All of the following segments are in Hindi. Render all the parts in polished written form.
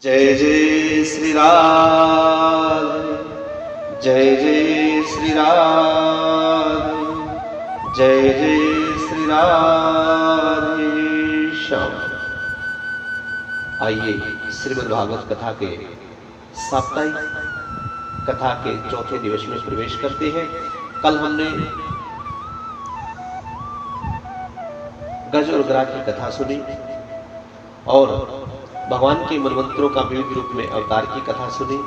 जय जय श्री राम, जय जय श्री राम, जय जय श्री राधे श्याम। आइए श्रीमद् भागवत कथा के साप्ताहिक कथा के चौथे दिवस में प्रवेश करते हैं। कल हमने गज और ग्राह की कथा सुनी और भगवान के मनमंत्रों का विविध रूप में अवतार की कथा सुनी।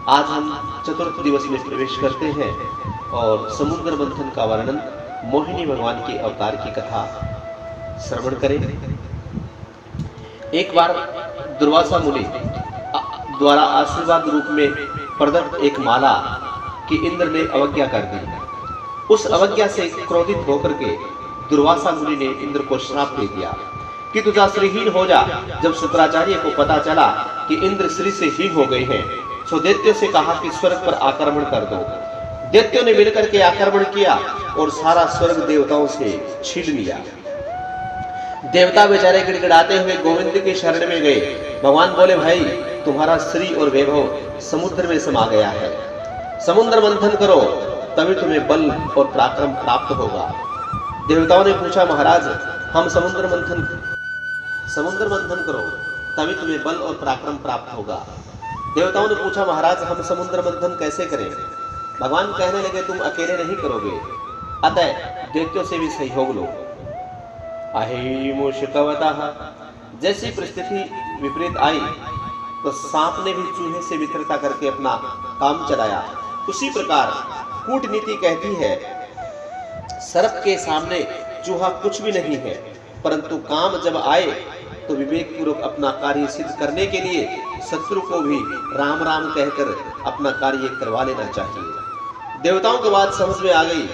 आज हम चतुर्थ दिवस में प्रवेश करते हैं और समुद्र मंथन का वर्णन, मोहिनी भगवान के अवतार की कथा श्रवण करें। एक बार दुर्वासा मुनि द्वारा आशीर्वाद रूप में प्रदत्त एक माला की इंद्र ने अवज्ञा कर दी। उस अवज्ञा से क्रोधित होकर के दुर्वासा मुनि ने इंद्र को श्राप दे दिया कि तू श्रीहीन हो जा। जब शुक्राचार्य को पता चला कि इंद्र श्री से हीन हो गए हैं, सो दैत्यों से कहा कि स्वर्ग पर आक्रमण कर दो। दैत्यों ने मिलकर के आक्रमण किया और सारा स्वर्ग देवताओं से छीन लिया। देवता बेचारे गिड़गिड़ाते हुए गोविंद के शरण में गए। भगवान बोले, भाई तुम्हारा श्री और वैभव समुद्र में समा गया है, समुद्र मंथन करो तभी तुम्हें बल और पराक्रम प्राप्त होगा। देवताओं ने पूछा, महाराज हम समुद्र मंथन करो तभी तुम्हें बल और पराक्रम प्राप्त होगा। देवताओं ने पूछा, महाराज हम समुद्र मंथन कैसे करें? भगवान कहने लगे, तुम अकेले नहीं करोगे, अतः दैत्यों से भी सहयोग लो। अहिमुषकवतः, जैसी परिस्थिति विपरीत आई तो सांप ने भी चूहे से मित्रता करके अपना काम चलाया। उसी प्रकार कूटनीति कहती है, सर्प के सामने चूहा कुछ भी नहीं है, परंतु काम जब आए तो विवेक पूर्वक अपना कार्य सिद्ध करने के लिए शत्रु को भी राम राम कहकर अपना कार्य करवा लेना चाहिए। देवताओं की बात समझ में आ गई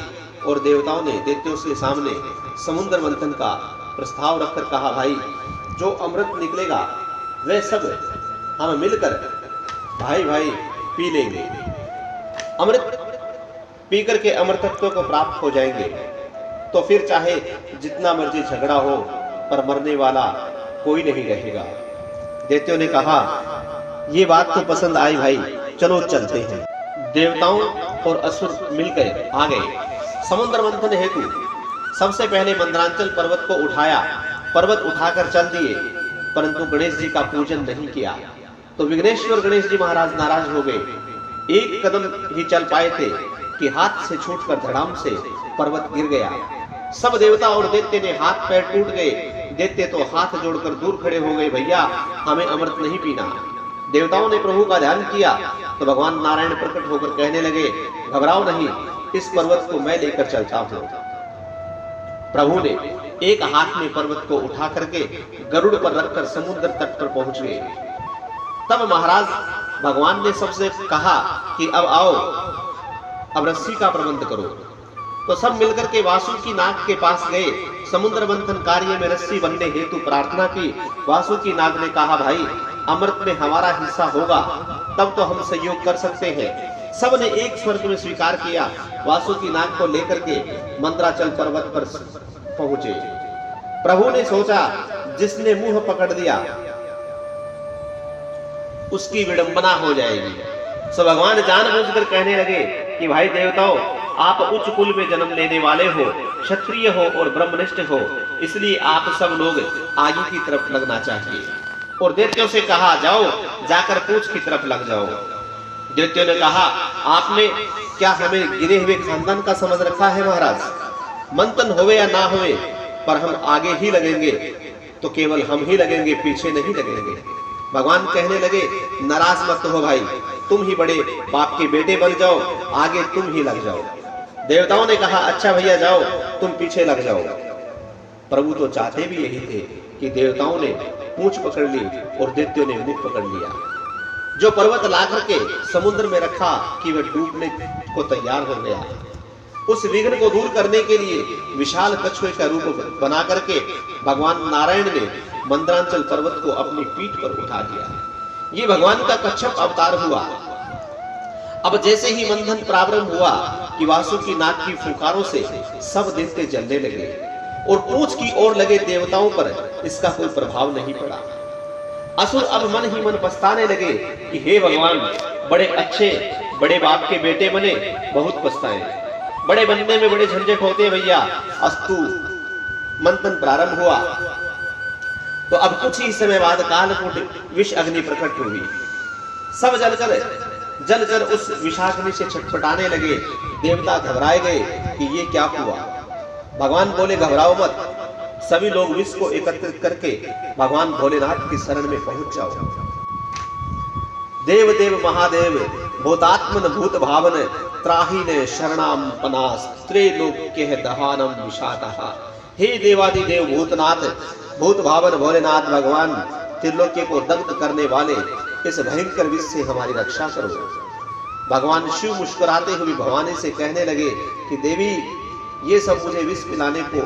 और देवताओं ने दैत्यों के सामने समुद्र मंथन का प्रस्ताव रखकर कहा, भाई जो अमृत निकलेगा वह सब हम मिलकर भाई भाई पी लेंगे। अमृत पी करके अमृतत्व को प्राप्त हो जाएंगे तो फिर चाहे जितना मर्जी झगड़ा हो पर मरने वाला कोई नहीं रहेगा। दैत्यों ने कहा, ये बात तो पसंद आई भाई, चलो चलते हैं। देवताओं और असुर मिलकर आ गए समुद्र मंथन हेतु। सबसे पहले मंदरांचल पर्वत को उठाया, पर्वत उठाकर चल दिए, परंतु गणेश जी का पूजन नहीं किया तो विघ्नेश्वर गणेश जी महाराज नाराज हो गए। एक कदम ही चल पाए थे कि हाथ से छूटकर धड़ाम से पर्वत गिर गया। सब देवता और दैत्य ने हाथ पैर टूट गए। दैत्य तो हाथ जोड़कर दूर खड़े हो गए, भैया हमें अमृत नहीं पीना। देवताओं ने प्रभु का ध्यान किया तो भगवान नारायण प्रकट होकर कहने लगे, घबराओ नहीं, इस पर्वत को मैं लेकर चलता हूं। प्रभु ने एक हाथ में पर्वत को उठा करके गरुड़ पर रखकर समुद्र तट पर पहुंच गए। तब महाराज भगवान ने सबसे कहा कि अब आओ, अब रस्सी का प्रबंध करो। तो सब मिलकर के वासुकी नाग के पास गए। समुद्र मंथन कार्य में रस्सी बनने हेतु प्रार्थना की। वासुकी नाग ने कहा, भाई अमृत में हमारा हिस्सा होगा तब तो हम सहयोग कर सकते हैं। सब ने एक स्वर में स्वीकार किया। वासुकी नाग को लेकर के मंदराचल पर्वत पर पहुंचे। प्रभु ने सोचा, जिसने मुंह पकड़ दिया उसकी विडंबना हो जाएगी। सो भगवान जानबूझकर कहने लगे कि भाई देवताओं, आप उच्च कुल में जन्म लेने वाले हो, क्षत्रिय हो और ब्रह्मनिष्ठ हो, इसलिए आप सब लोग आगे की तरफ लगना चाहिए। और दैत्यों से कहा, जाओ जाकर पूंछ की तरफ लग जाओ। दैत्यों ने कहा, आपने क्या हमें गिरे हुए खानदान का समझ रखा है महाराज? मंथन होवे या ना होवे पर हम आगे ही लगेंगे, तो केवल हम ही लगेंगे, पीछे नहीं लगेंगे। भगवान कहने लगे, नाराज मत हो भाई, तुम ही बड़े बाप के बेटे बन जाओ, आगे तुम ही लग जाओ। देवताओं ने कहा, अच्छा भैया जाओ, तुम पीछे लग जाओ। प्रभु तो चाहते भी यही थे कि देवताओं ने पूंछ पकड़ ली और दैत्यों ने मुख पकड़ लिया। जो पर्वत ला करके समुद्र में रखा कि वह डूबने को तैयार हो गया, उस विघ्न को दूर करने के लिए विशाल कछुए का रूप बना करके भगवान नारायण ने मंदरांचल पर्वत को अपनी पीठ पर उठा दिया। ये भगवान का कच्छप अवतार हुआ। अब जैसे ही मंथन प्रारंभ हुआ कि वासुकी नाग की फुंकारों से सब दैत्य जलने लगे और पूंछ की ओर लगे देवताओं पर इसका कोई प्रभाव नहीं पड़ा। असुर अब मन ही मन पछताने लगे कि हे भगवान, बड़े अच्छे बड़े बाप के बेटे बने, बहुत पछताए। बड़े बनने में बड़े झंझट होते हैं भैया। अस्तु मंथन प्रारंभ हुआ तो अब कुछ ही समय बाद कालकूट विष अग्नि प्रकट हुई। सब जलकर उस विषाग्नि से छटपटाने लगे। देवता घबराए गए कि ये क्या हुआ। भगवान बोले, घबराओ मत, सभी लोग विष को एकत्रित करके भगवान भोलेनाथ की शरण में पहुंच जाओ। देव देव महादेव भूतात्मन भूत भावन त्राहीन शरणाम पनास त्रैलोक्य दहानम विषातः। हे देवादिदेव भूतनाथ भूत भावन भोलेनाथ भगवान, त्रिलोक्य को दग्ध करने वाले इस भयंकर विष से हमारी रक्षा करो। भगवान शिव मुस्कुराते हुए भवानी से कहने लगे कि देवी, ये सब मुझे विष पिलाने को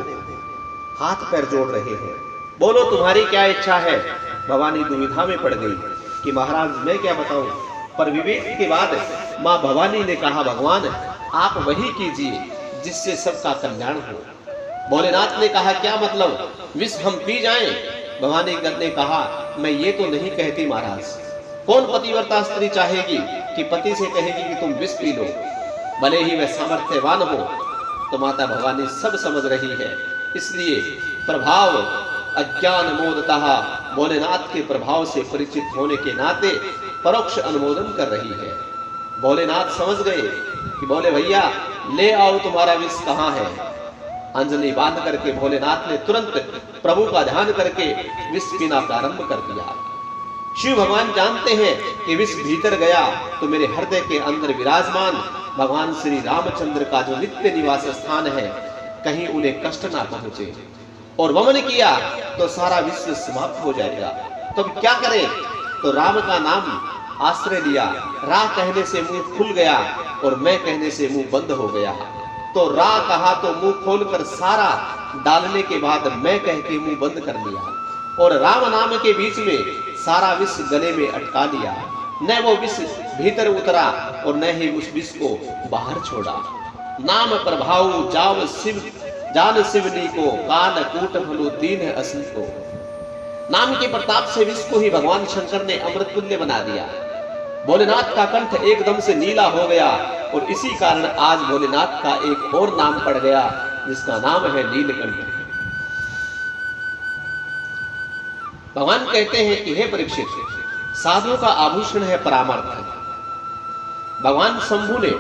हाथ पैर जोड़ रहे हैं, बोलो तुम्हारी क्या इच्छा है। भवानी दुविधा में पड़ गई कि महाराज मैं क्या बताऊं। पर विवेक के बाद मां भवानी ने कहा, भगवान आप वही कीजिए जिससे सबका कल्याण हो। भोलेनाथ ने कहा, क्या मतलब, विष हम पी जाएं? भवानी ने कहा, मैं ये तो नहीं कहती महाराज। कौन पतिव्रता स्त्री चाहेगी कि पति से कहेगी कि तुम विष पी लो, भले ही वह सामर्थ्यवान हो। तो माता भवानी सब समझ रही है, इसलिए प्रभाव अज्ञान मोदतः भोलेनाथ के प्रभाव से परिचित होने के नाते परोक्ष अनुमोदन कर रही है। भोलेनाथ समझ गए कि बोले भैया ले आओ, तुम्हारा विष कहां है। अंजलि बांध करके भोलेनाथ ने तुरंत प्रभु का ध्यान करके विष पीना प्रारंभ कर दिया। शिव भगवान जानते हैं कि विष भीतर गया तो मेरे हृदय के अंदर विराजमान भगवान श्री रामचंद्र का जो नित्य निवास स्थान है, कहीं उन्हें कष्ट ना पहुंचे। और वमन किया तो सारा विश्व समाप्त हो जाएगा। तो अब क्या करें? तो राम का नाम आश्रय लिया। रा कहने से मुंह खुल गया और मैं कहने से मुंह बंद हो गया। तो रा कहा तो मुंह खोलकर सारा डालने के बाद मैं कह के मुंह बंद कर लिया। और राम नाम के बीच में सारा विष गले में अटका लिया। न वो विष भीतर उतरा और न ही उस विष को बाहर छोड़ा। नाम प्रभाव जाव शिव जान शिवनी को काल कूट भलो दीन असी को। नाम के प्रताप से विष को ही भगवान शंकर ने अमृत तुल्य बना दिया। भोलेनाथ का कंठ एकदम से नीला हो गया और इसी कारण आज भोलेनाथ का एक और नाम पड़ गया जिसका नाम है नीलकंठ। भगवान कहते हैं कि हे परीक्षित, साधु का आभूषण है परामर्थ। भगवान शंभु ने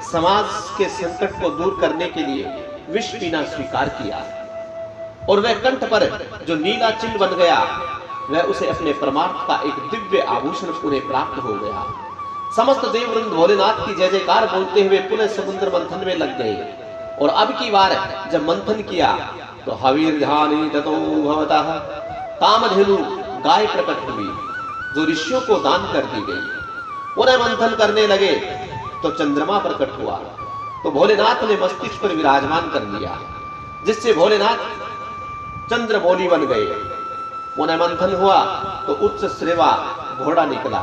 समाज के संकट को दूर करने के लिए विष पीना स्वीकार किया और वह कंठ पर जो नीला चिन्ह बन गया, वह उसे अपने परमार्थ का एक दिव्य आभूषण पुनः प्राप्त हो गया। समस्त देववृंद भोलेनाथ की जय जयकार बोलते हुए पुनः समुद्र मंथन में लग गए। और अब की बार जब मंथन किया तो हवीर्धानी ततो भवतः कामधेनु गाय प्रकट हुई जो ऋषियों को दान कर दी गई। पुनः मंथन करने लगे तो चंद्रमा प्रकट हुआ तो भोलेनाथ ने मस्तिष्क पर विराजमान कर लिया, जिससे भोलेनाथ चंद्रमौली बन गए। पुनः मंथन हुआ तो उच्च श्रेवा घोड़ा निकला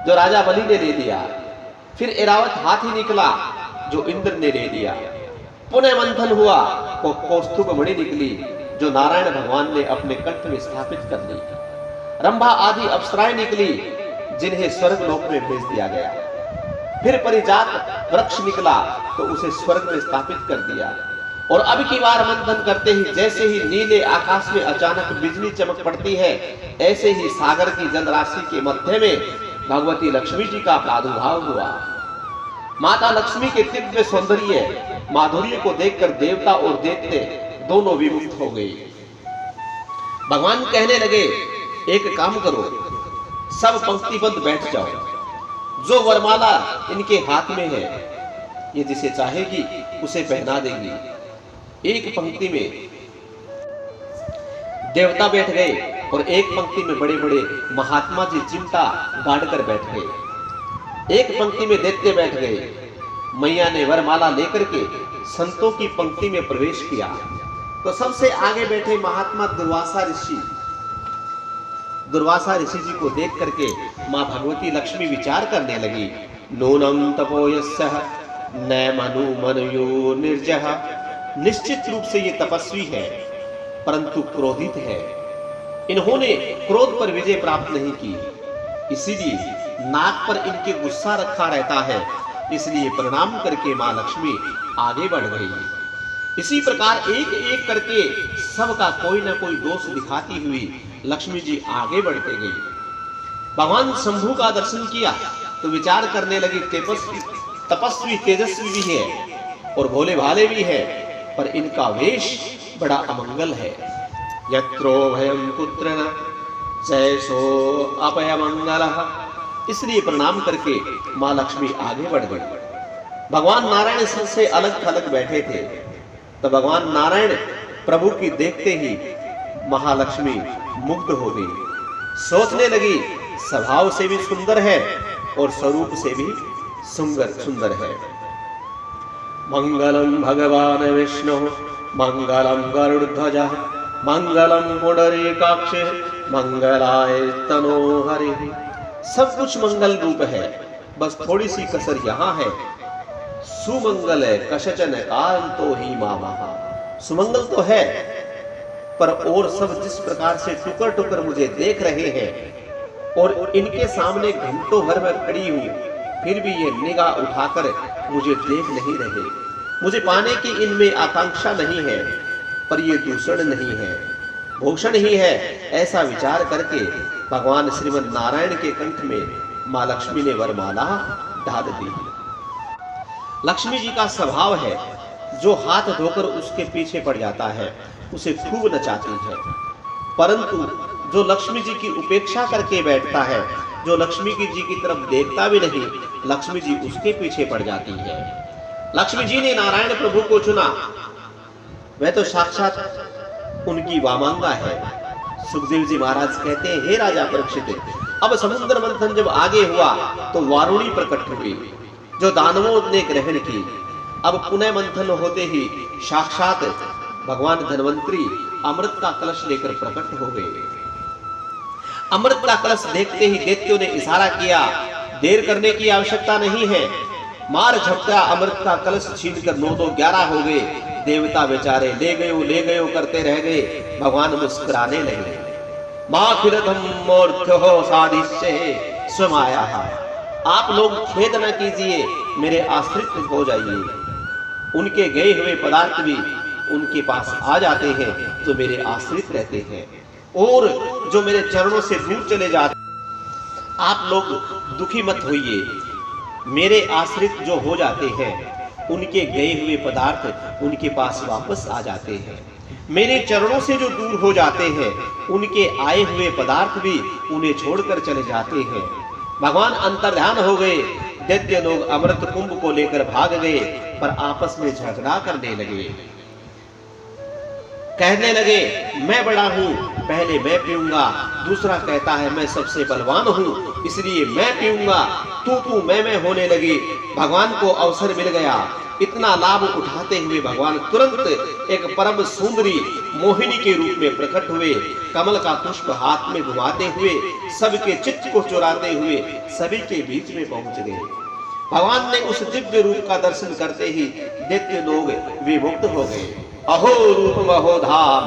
जो राजा बलि ने ले लिया। फिर ऐरावत हाथी निकला जो इंद्र ने ले लिया। पुनः मंथन हुआ तो कौस्तुभ मणि निकली जो नारायण भगवान ने अपने कंठ में स्थापित कर ली। रंभा आदि अप्सराएं निकली जिन्हें स्वर्ग लोक में भेज दिया गया। फिर परिजात वृक्ष निकला तो उसे स्वर्ग में स्थापित कर दिया। और अब की बार मंथन करते ही जैसे ही नीले आकाश में अचानक बिजली चमक पड़ती है, ऐसे ही सागर की जल राशि के मध्य में भगवती लक्ष्मी जी का प्रादुर्भाव हुआ। माता लक्ष्मी के दिव्य सौंदर्य माधुर्य को देखकर देवता और दैत्य दोनों विमुक्त हो गए। भगवान कहने लगे, एक काम करो, सब पंक्तिबद्ध बैठ जाओ। जो वरमाला इनके हाथ में है, ये जिसे चाहेगी उसे पहना देंगी। एक पंक्ति में देवता बैठ गए और एक पंक्ति में बड़े बड़े महात्मा जी चिमटा गाड़ कर बैठ गए। एक पंक्ति में दैत्य बैठ गए। मैया ने वरमाला लेकर के संतों की पंक्ति में प्रवेश किया तो सबसे आगे बैठे महात्मा दुर्वासा ऋषि जी को देख करके मां भगवती लक्ष्मी विचार करने लगी। नूनम तपोयस्य न मनु मनयो निर्जह। निश्चित रूप से ये तपस्वी है परंतु क्रोधित है। इन्होंने क्रोध पर विजय प्राप्त नहीं की, इसीलिए नाक पर इनके गुस्सा रखा रहता है, इसलिए प्रणाम करके मां लक्ष्मी आगे बढ़ गई। इसी प्रकार एक एक करके सबका कोई ना कोई दोष दिखाती हुई लक्ष्मी जी आगे बढ़ते गई। भगवान शंभू का दर्शन किया तो विचार करने लगी, तपस्वी तेजस्वी भी है और भोले भाले भी है, पर इनका वेश बड़ा अमंगल है। यत्रो भयं कुत्र न जैसो अपयमंगलः। इसलिए प्रणाम करके मां लक्ष्मी आगे बढ़ गई। भगवान नारायण सबसे अलग थलग बैठे थे, तो भगवान नारायण प्रभु की देखते ही महालक्ष्मी मुग्ध हो गई। सोचने लगी, स्वभाव से भी सुंदर है और स्वरूप से भी सुंदर है। मंगलम भगवान विष्णु मंगलम गरुड़ध्वज मंगलम पुंडरीकाक्ष मंगलाय तनोहरि। सब कुछ मंगल रूप है, बस थोड़ी सी कसर यहाँ है। सुमंगल कशचन कांतो ही मामहा। सुमंगल तो है, पर और सब जिस प्रकार से टुकर टुकर मुझे देख रहे हैं और इनके सामने घंटों भर में खड़ी हूं, फिर भी ये निगाह उठाकर मुझे देख नहीं रहे। मुझे पाने की इनमें आकांक्षा नहीं है, पर ये दूषण नहीं है, भूषण ही है। ऐसा विचार करके भगवान श्रीमद नारायण के कंठ में मां लक्ष्मी ने वरमाला डाल दी। लक्ष्मी जी का स्वभाव है, जो हाथ धोकर उसके पीछे पड़ जाता है उसे खूब नचाती है, परंतु जो लक्ष्मी जी की उपेक्षा करके बैठता है, जो लक्ष्मी जी की तरफ देखता भी नहीं, लक्ष्मी जी उसके पीछे पड़ जाती है। लक्ष्मी जी ने नारायण प्रभु को चुना, वह तो साक्षात उनकी वामांगा है। सुखदेव जी महाराज कहते हैं, हे राजा परीक्षित, अब समुद्र मंथन जब आगे हुआ तो वारुणी प्रकट हुई, जो दानवों ने ग्रहण की। अब पुनः मंथन होते ही साक्षात भगवान धन्वंतरी अमृत का कलश लेकर प्रकट हो गए। अमृत का कलश देखते ही दैत्यों ने इशारा किया, देर करने की आवश्यकता नहीं है। मार झपटा अमृत का कलश छीनकर 9 2 11 हो गए। देवता बेचारे ले गयो करते रह गए। भगवान मुस्कुराने लगे। माखिरथम मूर्ध्यो साधिष्ये स्वमाया। आप लोग खेद न कीजिए, मेरे आश्रित हो जाइए। उनके गए हुए पदार्थ भी उनके पास आ जाते हैं तो मेरे आश्रित रहते हैं, और जो मेरे चरणों से दूर चले जाते, आप लोग दुखी मत होइए। मेरे आश्रित जो हो जाते हैं उनके गए हुए पदार्थ उनके पास वापस आ जाते हैं। मेरे चरणों से जो दूर हो जाते हैं उनके आए हुए पदार्थ भी उन्हें छोड़कर चले जाते हैं। भगवान अंतर्ध्यान हो गए। दैत्य लोग अमृत कुंभ को लेकर भाग गए, पर आपस में झगड़ा करने लगे। कहने लगे, मैं बड़ा हूं, पहले मैं पीऊंगा। दूसरा कहता है, मैं सबसे बलवान हूं, इसलिए मैं पीऊंगा। तू मैं होने लगी। भगवान को अवसर मिल गया। इतना लाभ उठाते हुए भगवान तुरंत एक परम सुंदरी मोहिनी के रूप में प्रकट हुए। कमल का पुष्प हाथ में घुमाते हुए, सबके चित्त को चुराते हुए सभी के बीच में पहुंच गए। भगवान ने उस दिव्य रूप का दर्शन करते ही दैत्य लोग विमुक्त हो गए। अहो रूपम अहो धाम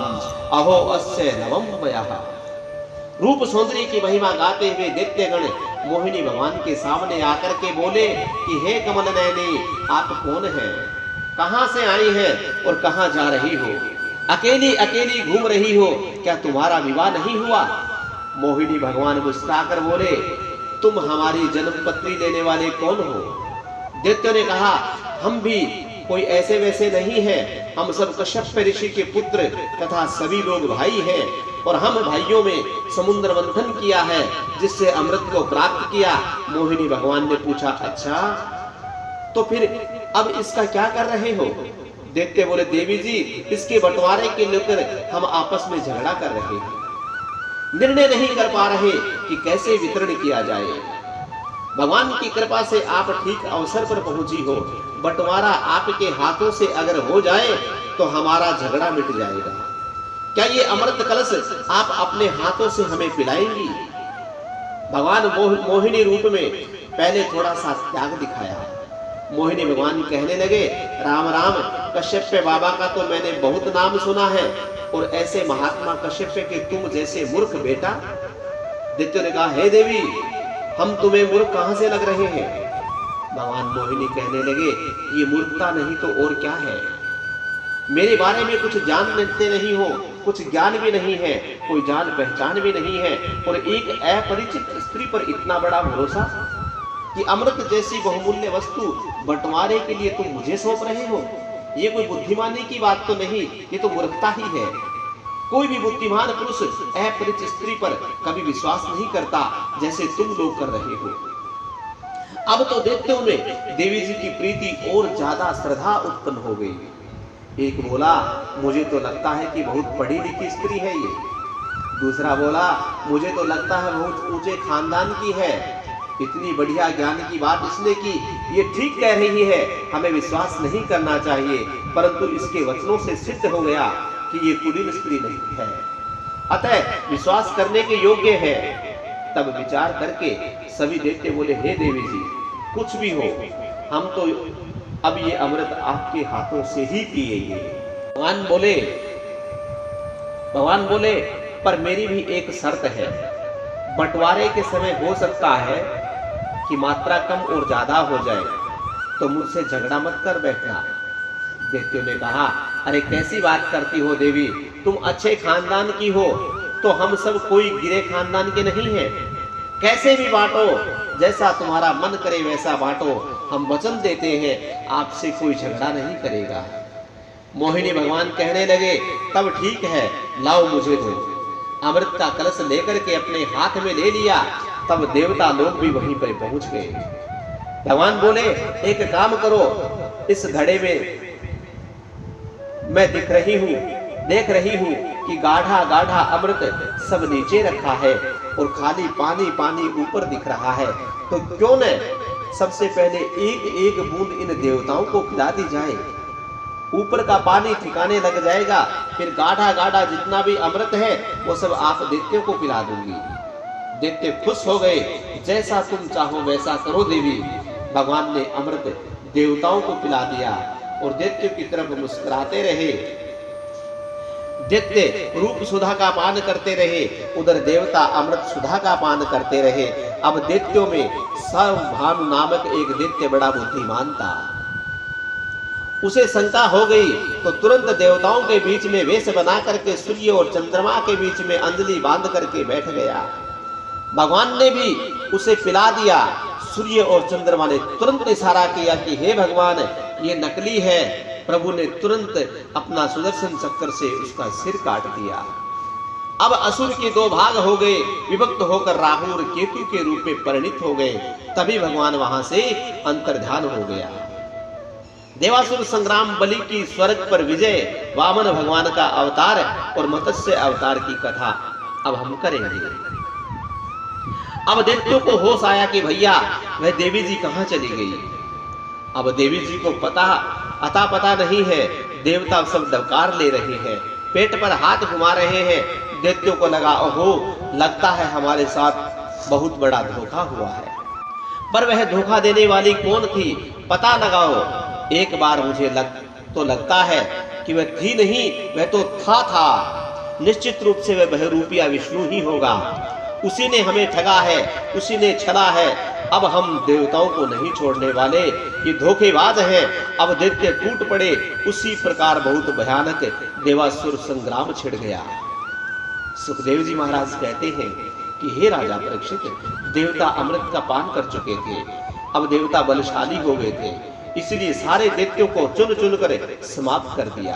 अहो अस्य नवमयः। रूप सौंदर्य की महिमा गाते हुए दैत्यगण मोहिनी भगवान के सामने आकर के बोले कि हे कमल नयनी, आप कौन हैं, कहां से आई हैं और कहां जा रही हो? अकेली अकेली घूम रही हो, क्या तुम्हारा विवाह नहीं हुआ? मोहिनी भगवान मुस्कुराकर बोले, तुम हमारी जन्मपत्री लेने वाले कौन हो? दैत्यों ने कहा, हम भी कोई ऐसे वैसे नहीं है, हम सब कश्यप ऋषि के पुत्र तथा सभी लोग भाई हैं, और हम भाइयों में समुद्र मंथन किया है जिससे अमृत को प्राप्त किया। मोहिनी भगवान ने पूछा, अच्छा तो फिर अब इसका क्या कर रहे हो? दैत्य बोले, देवी जी, इसके बंटवारे के लेकर हम आपस में झगड़ा कर रहे हैं, निर्णय नहीं कर पा रहे कि कैसे वितरण किया जाए। भगवान की कृपा से आप ठीक अवसर पर पहुंची हो। बंटवारा आपके हाथों से अगर हो जाए तो हमारा झगड़ा मिट जाएगा। क्या ये अमृत कलश आप अपने हाथों से हमें पिलाएंगी? भगवान मोहिनी रूप में पहले थोड़ा सा त्याग दिखाया। मोहिनी भगवान कहने लगे, राम राम, कश्यप बाबा का तो मैंने बहुत नाम सुना है, और ऐसे महात्मा कश्यप के तुम जैसे मूर्ख बेटा। दैत्यों ने कहा, हे देवी, हम तुम्हें मूर्ख कहां से लग रहे हैं? भगवान मोहिनी कहने लगे, ये मूर्खता नहीं तो और क्या है। मेरे बारे में कुछ जानते नहीं हो, कुछ ज्ञान भी नहीं है, कोई जान पहचान भी नहीं है, और एक अपरिचित स्त्री पर इतना बड़ा भरोसा कि अमृत जैसी बहुमूल्य वस्तु बंटवारे के लिए तुम मुझे सौंप रहे हो। ये कोई बुद्धिमानी की बात तो नहीं, ये तो मूर्खता ही है। कोई भी बुद्धिमान पुरुष अपरिचित स्त्री पर कभी विश्वास नहीं करता जैसे तुम लोग कर रहे हो। अब तो दैत्यों में देवी जी की प्रीति और ज्यादा श्रद्धा उत्पन्न हो गई। एक बोला, मुझे तो लगता है कि बहुत पढ़ी लिखी स्त्री है ये। दूसरा बोला, मुझे तो लगता है बहुत ऊंचे खानदान की है। इतनी बढ़िया ज्ञान की बात इसने की, ये ठीक कह रही है, हमें विश्वास नहीं करना चाहिए, परंतु इसके वचनों से सिद्ध हो गया कि ये कुलीन स्त्री नहीं है, अतः विश्वास करने के योग्य है। तब विचार करके सभी दैत्य बोले, हे देवी जी, कुछ भी हो, हम तो अब ये अमृत आपके हाथों से ही पिएंगे। भगवान बोले, पर मेरी भी एक शर्त है। बंटवारे के समय हो सकता है कि मात्रा कम और ज्यादा हो जाए, तो मुझसे झगड़ा मत कर बैठना। दैत्यों ने कहा, अरे कैसी बात करती हो देवी, तुम अच्छे खानदान की हो, तो हम सब कोई गिरे खानदान के नहीं हैं। कैसे भी बांटो, जैसा तुम्हारा मन करे वैसा बांटो, हम वचन देते हैं आपसे कोई झगड़ा नहीं करेगा। मोहिनी भगवान कहने लगे, तब ठीक है, लाओ मुझे दो। अमृत का कलश लेकर के अपने हाथ में ले लिया। तब देवता लोग भी वहीं पर पहुंच गए। भगवान बोले, एक काम करो, इस घड़े में मैं देख रही हूं कि गाढ़ा गाढ़ा अमृत सब नीचे रखा है और खाली पानी पानी ऊपर दिख रहा है, तो क्यों न सबसे पहले एक एक बूंद इन देवताओं को पिला दी जाए। ऊपर का पानी ठिकाने लग जाएगा, फिर गाढ़ा गाढ़ा जितना भी अमृत है वो सब आप दैत्यों को पिला दूंगी। दैत्य खुश हो गए, जैसा तुम चाहो वैसा करो देवी। भगवान ने अमृत देवताओं को पिला दिया और दैत्यों की तरफ मुस्कुराते रहे। दैत्य रूप सुधा का पान करते रहे, उधर देवता अमृत सुधा का पान करते रहे। अब दैत्यों में सर्वभानु नामक एक दैत्य बड़ा बुद्धिमान था। उसे शंका हो गई तो तुरंत देवताओं के बीच में वेश बना करके सूर्य और चंद्रमा के बीच में अंजलि बांध करके बैठ गया। भगवान ने भी उसे पिला दिया। सूर्य और चंद्रमा ने तुरंत इशारा किया कि हे भगवान, ये नकली है। प्रभु ने तुरंत अपना सुदर्शन चक्र से उसका सिर काट दिया। अब असुर के दो भाग हो गए, विभक्त होकर राहु और केतु के रूप में परिणित हो गए। तभी भगवान वहां से अंतर्ध्यान हो गया। देवासुर संग्राम, बलि की स्वर्ग पर विजय, वामन भगवान का अवतार और मत्स्य अवतार की कथा अब हम करेंगे। अब दैत्यों को होश आया कि भैया वह देवी जी कहां चली गई। अब देवी जी को अता पता नहीं है। देवता सब डकार ले रहे हैं, पेट पर हाथ घुमा रहे हैं। दैत्यों को लगा, ओहो, लगता है हमारे साथ बहुत बड़ा धोखा हुआ है। पर वह धोखा देने वाली कौन थी, पता लगाओ। एक बार मुझे लगता है कि वह थी नहीं, वह तो था। निश्चित रूप से वह बहरूपिया विष्णु ही होगा। उसी ने हमें ठगा है, उसी ने छला है। अब हम देवताओं को नहीं छोड़ने वाले, ये धोखेबाज हैं। अब दैत्य टूट पड़े। उसी प्रकार बहुत भयानक देवासुर संग्राम छिड़ गया। सुखदेव जी महाराज कहते हैं कि हे राजा परीक्षित, देवता अमृत का पान कर चुके थे। अब देवता बलशाली हो गए थे, इसलिए सारे दैत्यों को चुन चुन कर समाप्त कर दिया।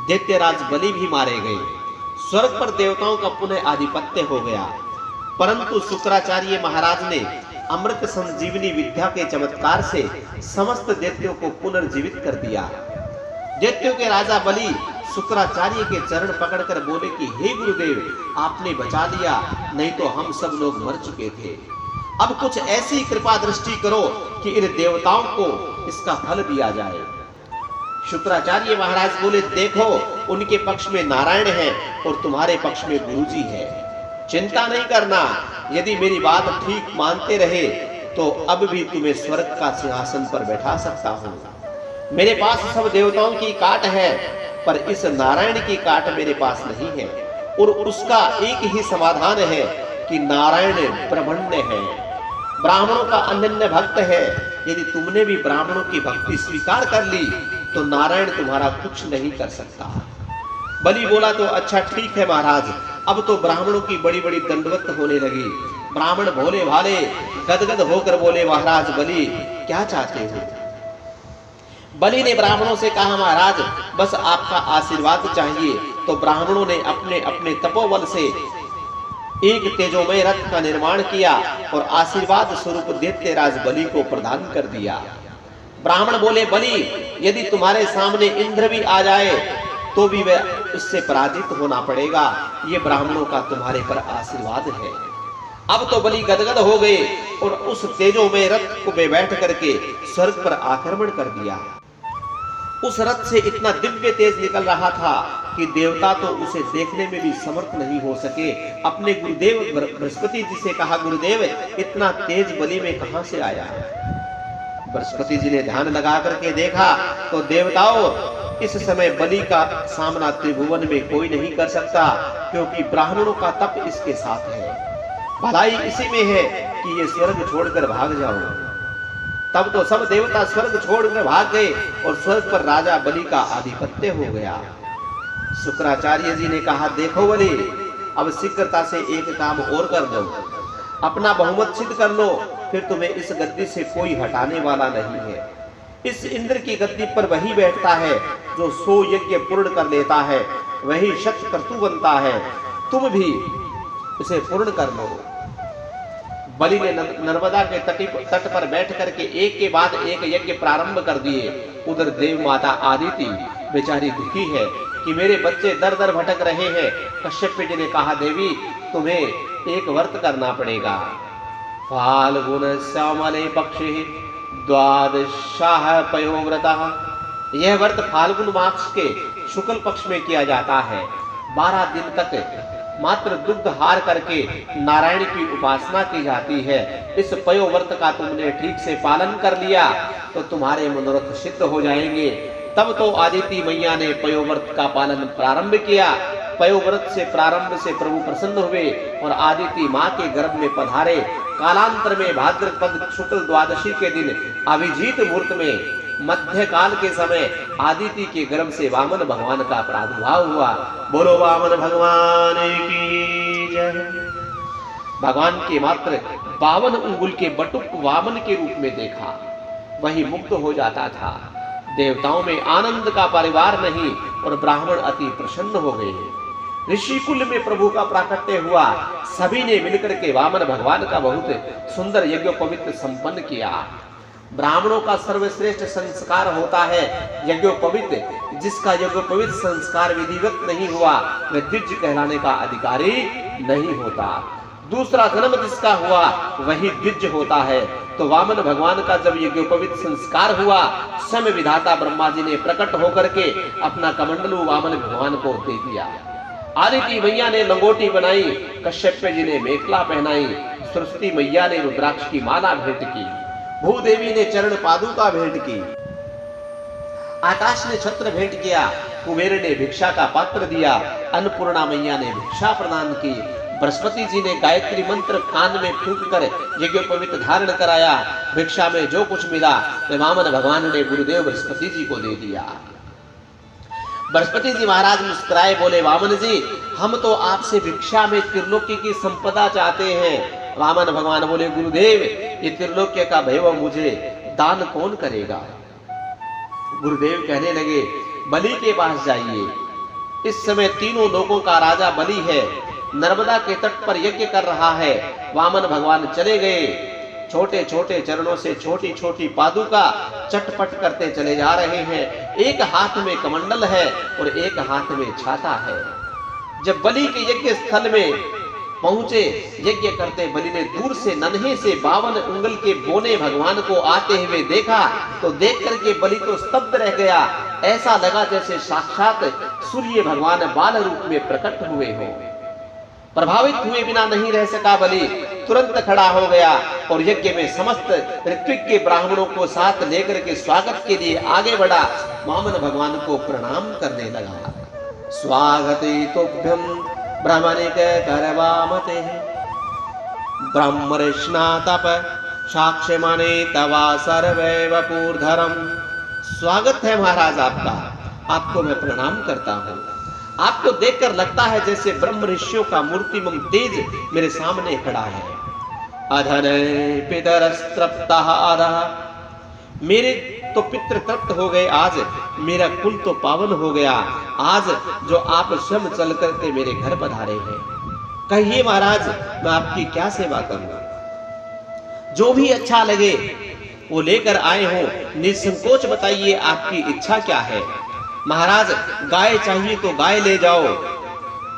दैत्यराज बलि भी मारे गए। स्वर्ग पर देवताओं का पुनः आधिपत्य हो गया। परंतु शुक्राचार्य महाराज ने अमृत संजीवनी विद्या के चमत्कार से समस्त दैत्यों को पुनर्जीवित कर दिया। दैत्यों के राजा बलि शुक्राचार्य के चरण पकड़कर बोले कि हे गुरुदेव, आपने बचा लिया, नहीं तो हम सब लोग मर चुके थे। अब कुछ ऐसी कृपा दृष्टि करो कि इन देवताओं को इसका फल दिया जाए। शुक्राचार्य महाराज बोले, देखो, उनके पक्ष में नारायण है और तुम्हारे पक्ष में गुरुजी है। चिंता नहीं करना, यदि मेरी बात ठीक मानते रहे तो अब भी तुम्हें स्वर्ग का सिंहासन पर बैठा सकता हूं। मेरे पास सब देवताओं की काट है। पर इस नारायण की काट मेरे पास नहीं है। और उसका एक ही समाधान है कि नारायण ब्रह्मण्य है, ब्राह्मणों का अनन्य भक्त है। यदि तुमने भी ब्राह्मणों की भक्ति स्वीकार कर ली तो नारायण तुम्हारा कुछ नहीं कर सकता। बलि बोला तो अच्छा ठीक है महाराज, अब तो ब्राह्मणों की बड़ी बड़ी दंडवत होने लगी। ब्राह्मण भोले भाले गदगद होकर बोले, महाराज बलि क्या चाहते हो? बलि ने ब्राह्मणों से कहा, महाराज बस आपका आशीर्वाद चाहिए। तो ब्राह्मणों ने अपने अपने तपोबल से एक तेजोमय रथ का निर्माण किया और आशीर्वाद स्वरूप दैत्यराज बलि को प्रदान कर दिया। ब्राह्मण बोले, बलि यदि तुम्हारे सामने इंद्र भी आ जाए तो भी वह उससे पराजित होना पड़ेगा। ये ब्राह्मणों का तुम्हारे पर आशीर्वाद है। अब तो बलि गदगद हो गए और उस तेजोमय रथ को बैठ करके स्वर्ग पर आक्रमण कर दिया। उस रथ से इतना दिव्य तेज निकल रहा था कि देवता तो उसे देखने में भी समर्थ नहीं हो सके। अपने गुरुदेव बृहस्पति जी से कहा, गुरुदेव इतना तेज बलि में कहां से आया? बृहस्पति जी ने ध्यान लगा करके देखा तो देवताओं, इस समय बलि का सामना त्रिभुवन में कोई नहीं कर सकता, क्योंकि ब्राह्मणों का तप इसके साथ है। भलाई इसी में है कि ये स्वर्ग छोड़कर भाग जाओ। तब तो सब देवता स्वर्ग छोड़कर भाग गए और स्वर्ग पर राजा बलि का आधिपत्य हो गया। शुक्राचार्य जी ने कहा, देखो बलि, अब शीघ्रता से एक काम और कर लो, अपना बहुमत सिद्ध कर लो, फिर तुम्हें इस गद्दी से कोई हटाने वाला नहीं है। इस इंद्र की गद्दी पर वही बैठता है जो 100 यज्ञ पूर्ण कर लेता है, वही शतक्रतु बनता है। तुम भी इसे पूर्ण कर लो। बलि ने नर्मदा के तट पर बैठ करके एक के बाद एक यज्ञ प्रारंभ कर दिए। उधर देव माता आदिति बेचारी दुखी है कि मेरे बच्चे दर दर भटक रहे हैं। कश्यप जी ने कहा, देवी तुम्हें एक व्रत करना पड़ेगा। फाल्गुन श्यामले पक्षे द्वादशाह पयोव्रतः। यह व्रत फाल्गुन मास के शुक्ल पक्ष में किया जाता है। 12 दिन तक मात्र दुग्ध हार करके नारायण की उपासना की जाती है। इस पयोव्रत का तुमने ठीक से पालन कर लिया तो तुम्हारे मनोरथ सिद्ध हो जाएंगे। तब तो आदिति मैया ने पयोव्रत का पालन प्रारंभ किया। पयोव्रत से प्रारंभ से प्रभु प्रसन्न हुए और आदिति माँ के गर्भ में पधारे। कालांतर में भाद्रपद शुक्ल द्वादशी के दिन अभिजीत मुहूर्त में मध्य काल के समय आदिति के गर्भ से वामन भगवान का प्रादुर्भाव हुआ। बोलो वामन भगवान की जय। भगवान के मात्र 52 अंगुल के बटुक वामन के रूप में देखा, वही मुक्त हो जाता था। देवताओं में आनंद का परिवार नहीं और ब्राह्मण अति प्रसन्न हो गए। ऋषिकुल में प्रभु का प्राकट्य हुआ। सभी ने मिलकर के वामन भगवान का बहुत सुंदर यज्ञोपवीत संपन्न किया। ब्राह्मणों का सर्वश्रेष्ठ संस्कार होता है यज्ञोपवीत। जिसका यज्ञोपवीत संस्कार विधिवत नहीं हुआ वह द्विज कहलाने का अधिकारी नहीं होता। दूसरा जन्म जिसका हुआ वही द्विज होता है। तो वामन भगवान का जब यज्ञोपवीत संस्कार हुआ, स्वयं विधाता ब्रह्मा जी ने प्रकट होकर के अपना कमंडलू वामन भगवान को दे दिया। आदिति मैया ने लंगोटी बनाई, कश्यप जी ने मेखला पहनाई, सरस्वती मैया ने रुद्राक्ष की माला भेंट की, भूदेवी ने चरण पादुका भेंट की, आकाश ने छत्र भेंट किया, कुबेर ने भिक्षा का पात्र दिया, अन्नपूर्णा मैया ने भिक्षा प्रदान की, बृहस्पति जी ने गायत्री मंत्र कान में फूंक कर यज्ञोपवीत धारण कराया। भिक्षा में जो कुछ मिला वह वामन भगवान ने गुरुदेव बृहस्पति जी को दे दिया। बृहस्पति जी महाराज मुस्कुराए, बोले, वामन जी हम तो आपसे भिक्षा में त्रिलोकी की संपदा चाहते हैं। वामन भगवान बोले, गुरुदेव ये त्रिलोक्य का वैभव मुझे दान कौन करेगा? गुरुदेव कहने लगे, बलि के पास जाइए। इस समय तीनों लोगों का राजा बलि है, नर्मदा के तट पर यज्ञ कर रहा है। वामन भगवान चले गए। छोटे छोटे चरणों से छोटी छोटी पादुका चटपट करते चले जा रहे हैं। एक हाथ में कमंडल है और एक हाथ में छाता है। जब बलि के यज्ञ स्थल में पहुंचे, यज्ञ करते बलि ने दूर से नन्हे से 52 उंगल के बोने भगवान को आते हुए देखा तो देख करके बलि तो स्तब्ध रह गया। ऐसा लगा जैसे साक्षात सूर्य भगवान बाल रूप में प्रकट हुए हो। प्रभावित हुए बिना नहीं रह सका बलि। तुरंत खड़ा हो गया और यज्ञ में समस्त ऋत्विक के ब्राह्मणों को साथ लेकर के स्वागत के लिए आगे बढ़ा। वामन भगवान को प्रणाम करने लगा। स्वागते तुभ्यं ब्राह्मणिक करवामते ब्रह्मऋष्णा तप साक्ष्यमाने तवा सर्वैव पूर्धरम। स्वागत है महाराज आपका, आपको मैं प्रणाम करता हूँ। आपको देखकर लगता है जैसे ब्रह्म ऋषियों का मूर्तिमम तेज मेरे सामने खड़ा है। अधने पितरस्तृप्तः अधः, मेरे तो पितृ तृप्त हो गए, आज मेरा कुल तो पावन हो गया, आज जो आप स्वयं चल करके मेरे घर पधारे हैं। कहिए महाराज मैं आपकी क्या सेवा करूं? जो भी अच्छा लगे वो लेकर आए हो, निसंकोच बताइए आपकी इच्छा क्या है। महाराज गाय चाहिए तो गाय ले जाओ,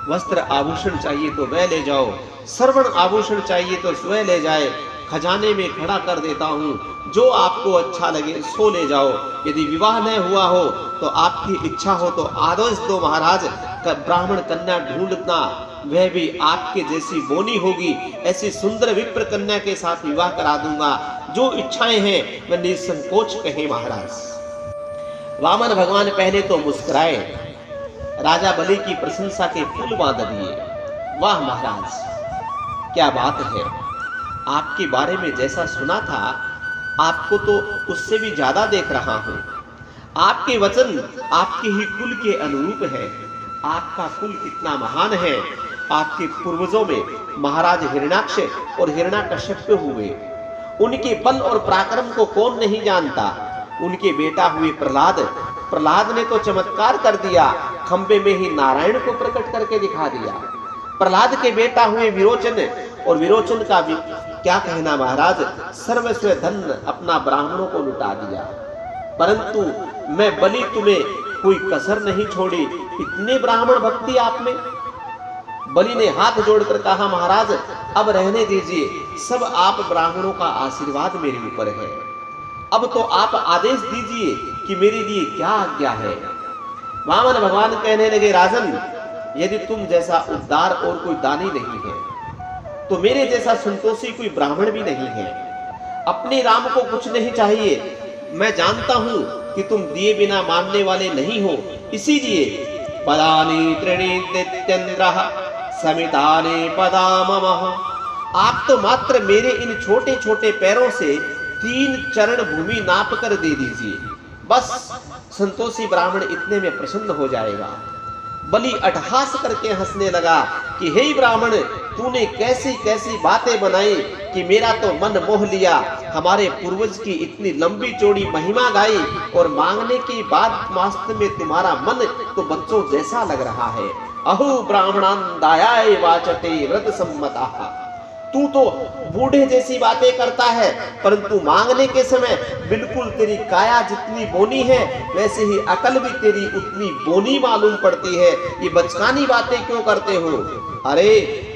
वस्त्र आभूषण चाहिए तो वह ले जाओ, श्रवण आभूषण चाहिए तो स्वयं ले जाए, खजाने में खड़ा कर देता हूँ, जो आपको अच्छा लगे सो ले जाओ। यदि विवाह न हुआ हो तो आपकी इच्छा हो तो आदेश दो महाराज, ब्राह्मण कन्या ढूंढना, वह भी आपके जैसी बोनी होगी, ऐसी सुंदर विप्र कन्या के साथ विवाह करा दूंगा। जो इच्छाएं हैं वह निसंकोच कहे महाराज। वामन भगवान पहले तो मुस्कुराए, राजा बलि की प्रशंसा के पुल बांध दिए। वाह महाराज क्या बात है, आपके बारे में जैसा सुना था आपको तो उससे भी ज्यादा देख रहा हूं। आपके वचन आपके ही कुल के अनुरूप है। आपका कुल कितना महान है। आपके पूर्वजों में महाराज हिरण्याक्ष और हिरण्याकश्यप हुए, उनके बल और पराक्रम को कौन नहीं जानता। उनके बेटा हुए प्रहलाद ने तो चमत्कार कर दिया, खंबे में ही नारायण को प्रकट करके दिखा दिया। प्रहलाद के बेटा हुए विरोचन, और विरोचन का भी क्या कहना महाराज, सर्वस्व धन अपना ब्राह्मणों को लुटा दिया। परंतु मैं बलि तुम्हें कोई कसर नहीं छोड़ी। इतने ब्राह्मण भक्ति आप में। बलि ने हाथ जोड़कर कहा महाराज अब रहने दीजिए, सब आप ब्राह्मणों का आशीर्वाद मेरे ऊपर है। अब तो आप आदेश दीजिए कि मेरे लिए क्या आज्ञा है। वामन भगवान कहने लगे राजन, यदि तुम जैसा उद्धार और कोई दानी नहीं है तो मेरे जैसा संतोषी कोई ब्राह्मण भी नहीं है। अपने राम को कुछ नहीं चाहिए। मैं जानता हूं कि तुम दिए बिना मानने वाले नहीं हो, इसीलिए पदानि त्रीणि नित्यन्द्रः समितानि पदाममः। आप तो मात्र मेरे इन छोटे छोटे पैरों से 3 चरण भूमि नाप कर दे दीजिए, बस संतोषी ब्राह्मण इतने में प्रसन्न हो जाएगा। बलि अट्टहास करके हंसने लगा कि हे ब्राह्मण, तूने कैसी कैसी बातें बनाई कि मेरा तो मन मोह लिया। हमारे पूर्वज की इतनी लंबी चौड़ी महिमा गाई और मांगने के बाद वास्तव में तुम्हारा मन तो बच्चों जैसा लग रहा है। अहो ब्राह्मणान दायाय वाचते व्रत सम्मतः। तू तो बूढ़े जैसी बातें करता है, परंतु मांगने के समय बिल्कुल तेरी काया जितनी बोनी है वैसे ही अकल भी तेरी उतनी बोनी मालूम पड़ती है। ये बचकानी बातें क्यों करते हो? अरे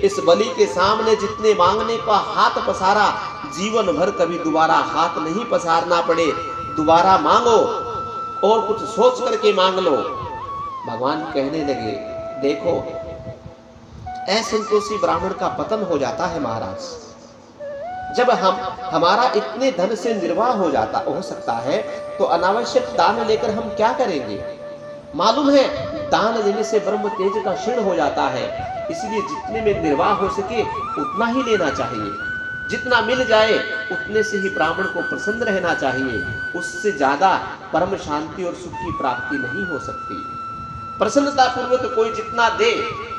इस बलि के सामने जितने मांगने का हाथ पसारा, जीवन भर कभी दोबारा हाथ नहीं पसारना पड़े। दोबारा मांगो और कुछ सोच करके मांग लो। भगवान कहने लगे देखो, असंतोषी ब्राह्मण का पतन हो जाता है महाराज। जब हमारा इतने धन से निर्वाह हो सकता है तो अनावश्यक दान लेकर हम क्या करेंगे? मालूम है दान देने से ब्रह्म तेज का क्षीण हो जाता है, इसलिए जितने में निर्वाह हो सके उतना ही लेना चाहिए। जितना मिल जाए उतने से ही ब्राह्मण को प्रसन्न रहना चाहिए। उससे ज्यादा परम शांति और सुख की प्राप्ति नहीं हो सकती। प्रसन्नता पूर्वक कोई जितना दे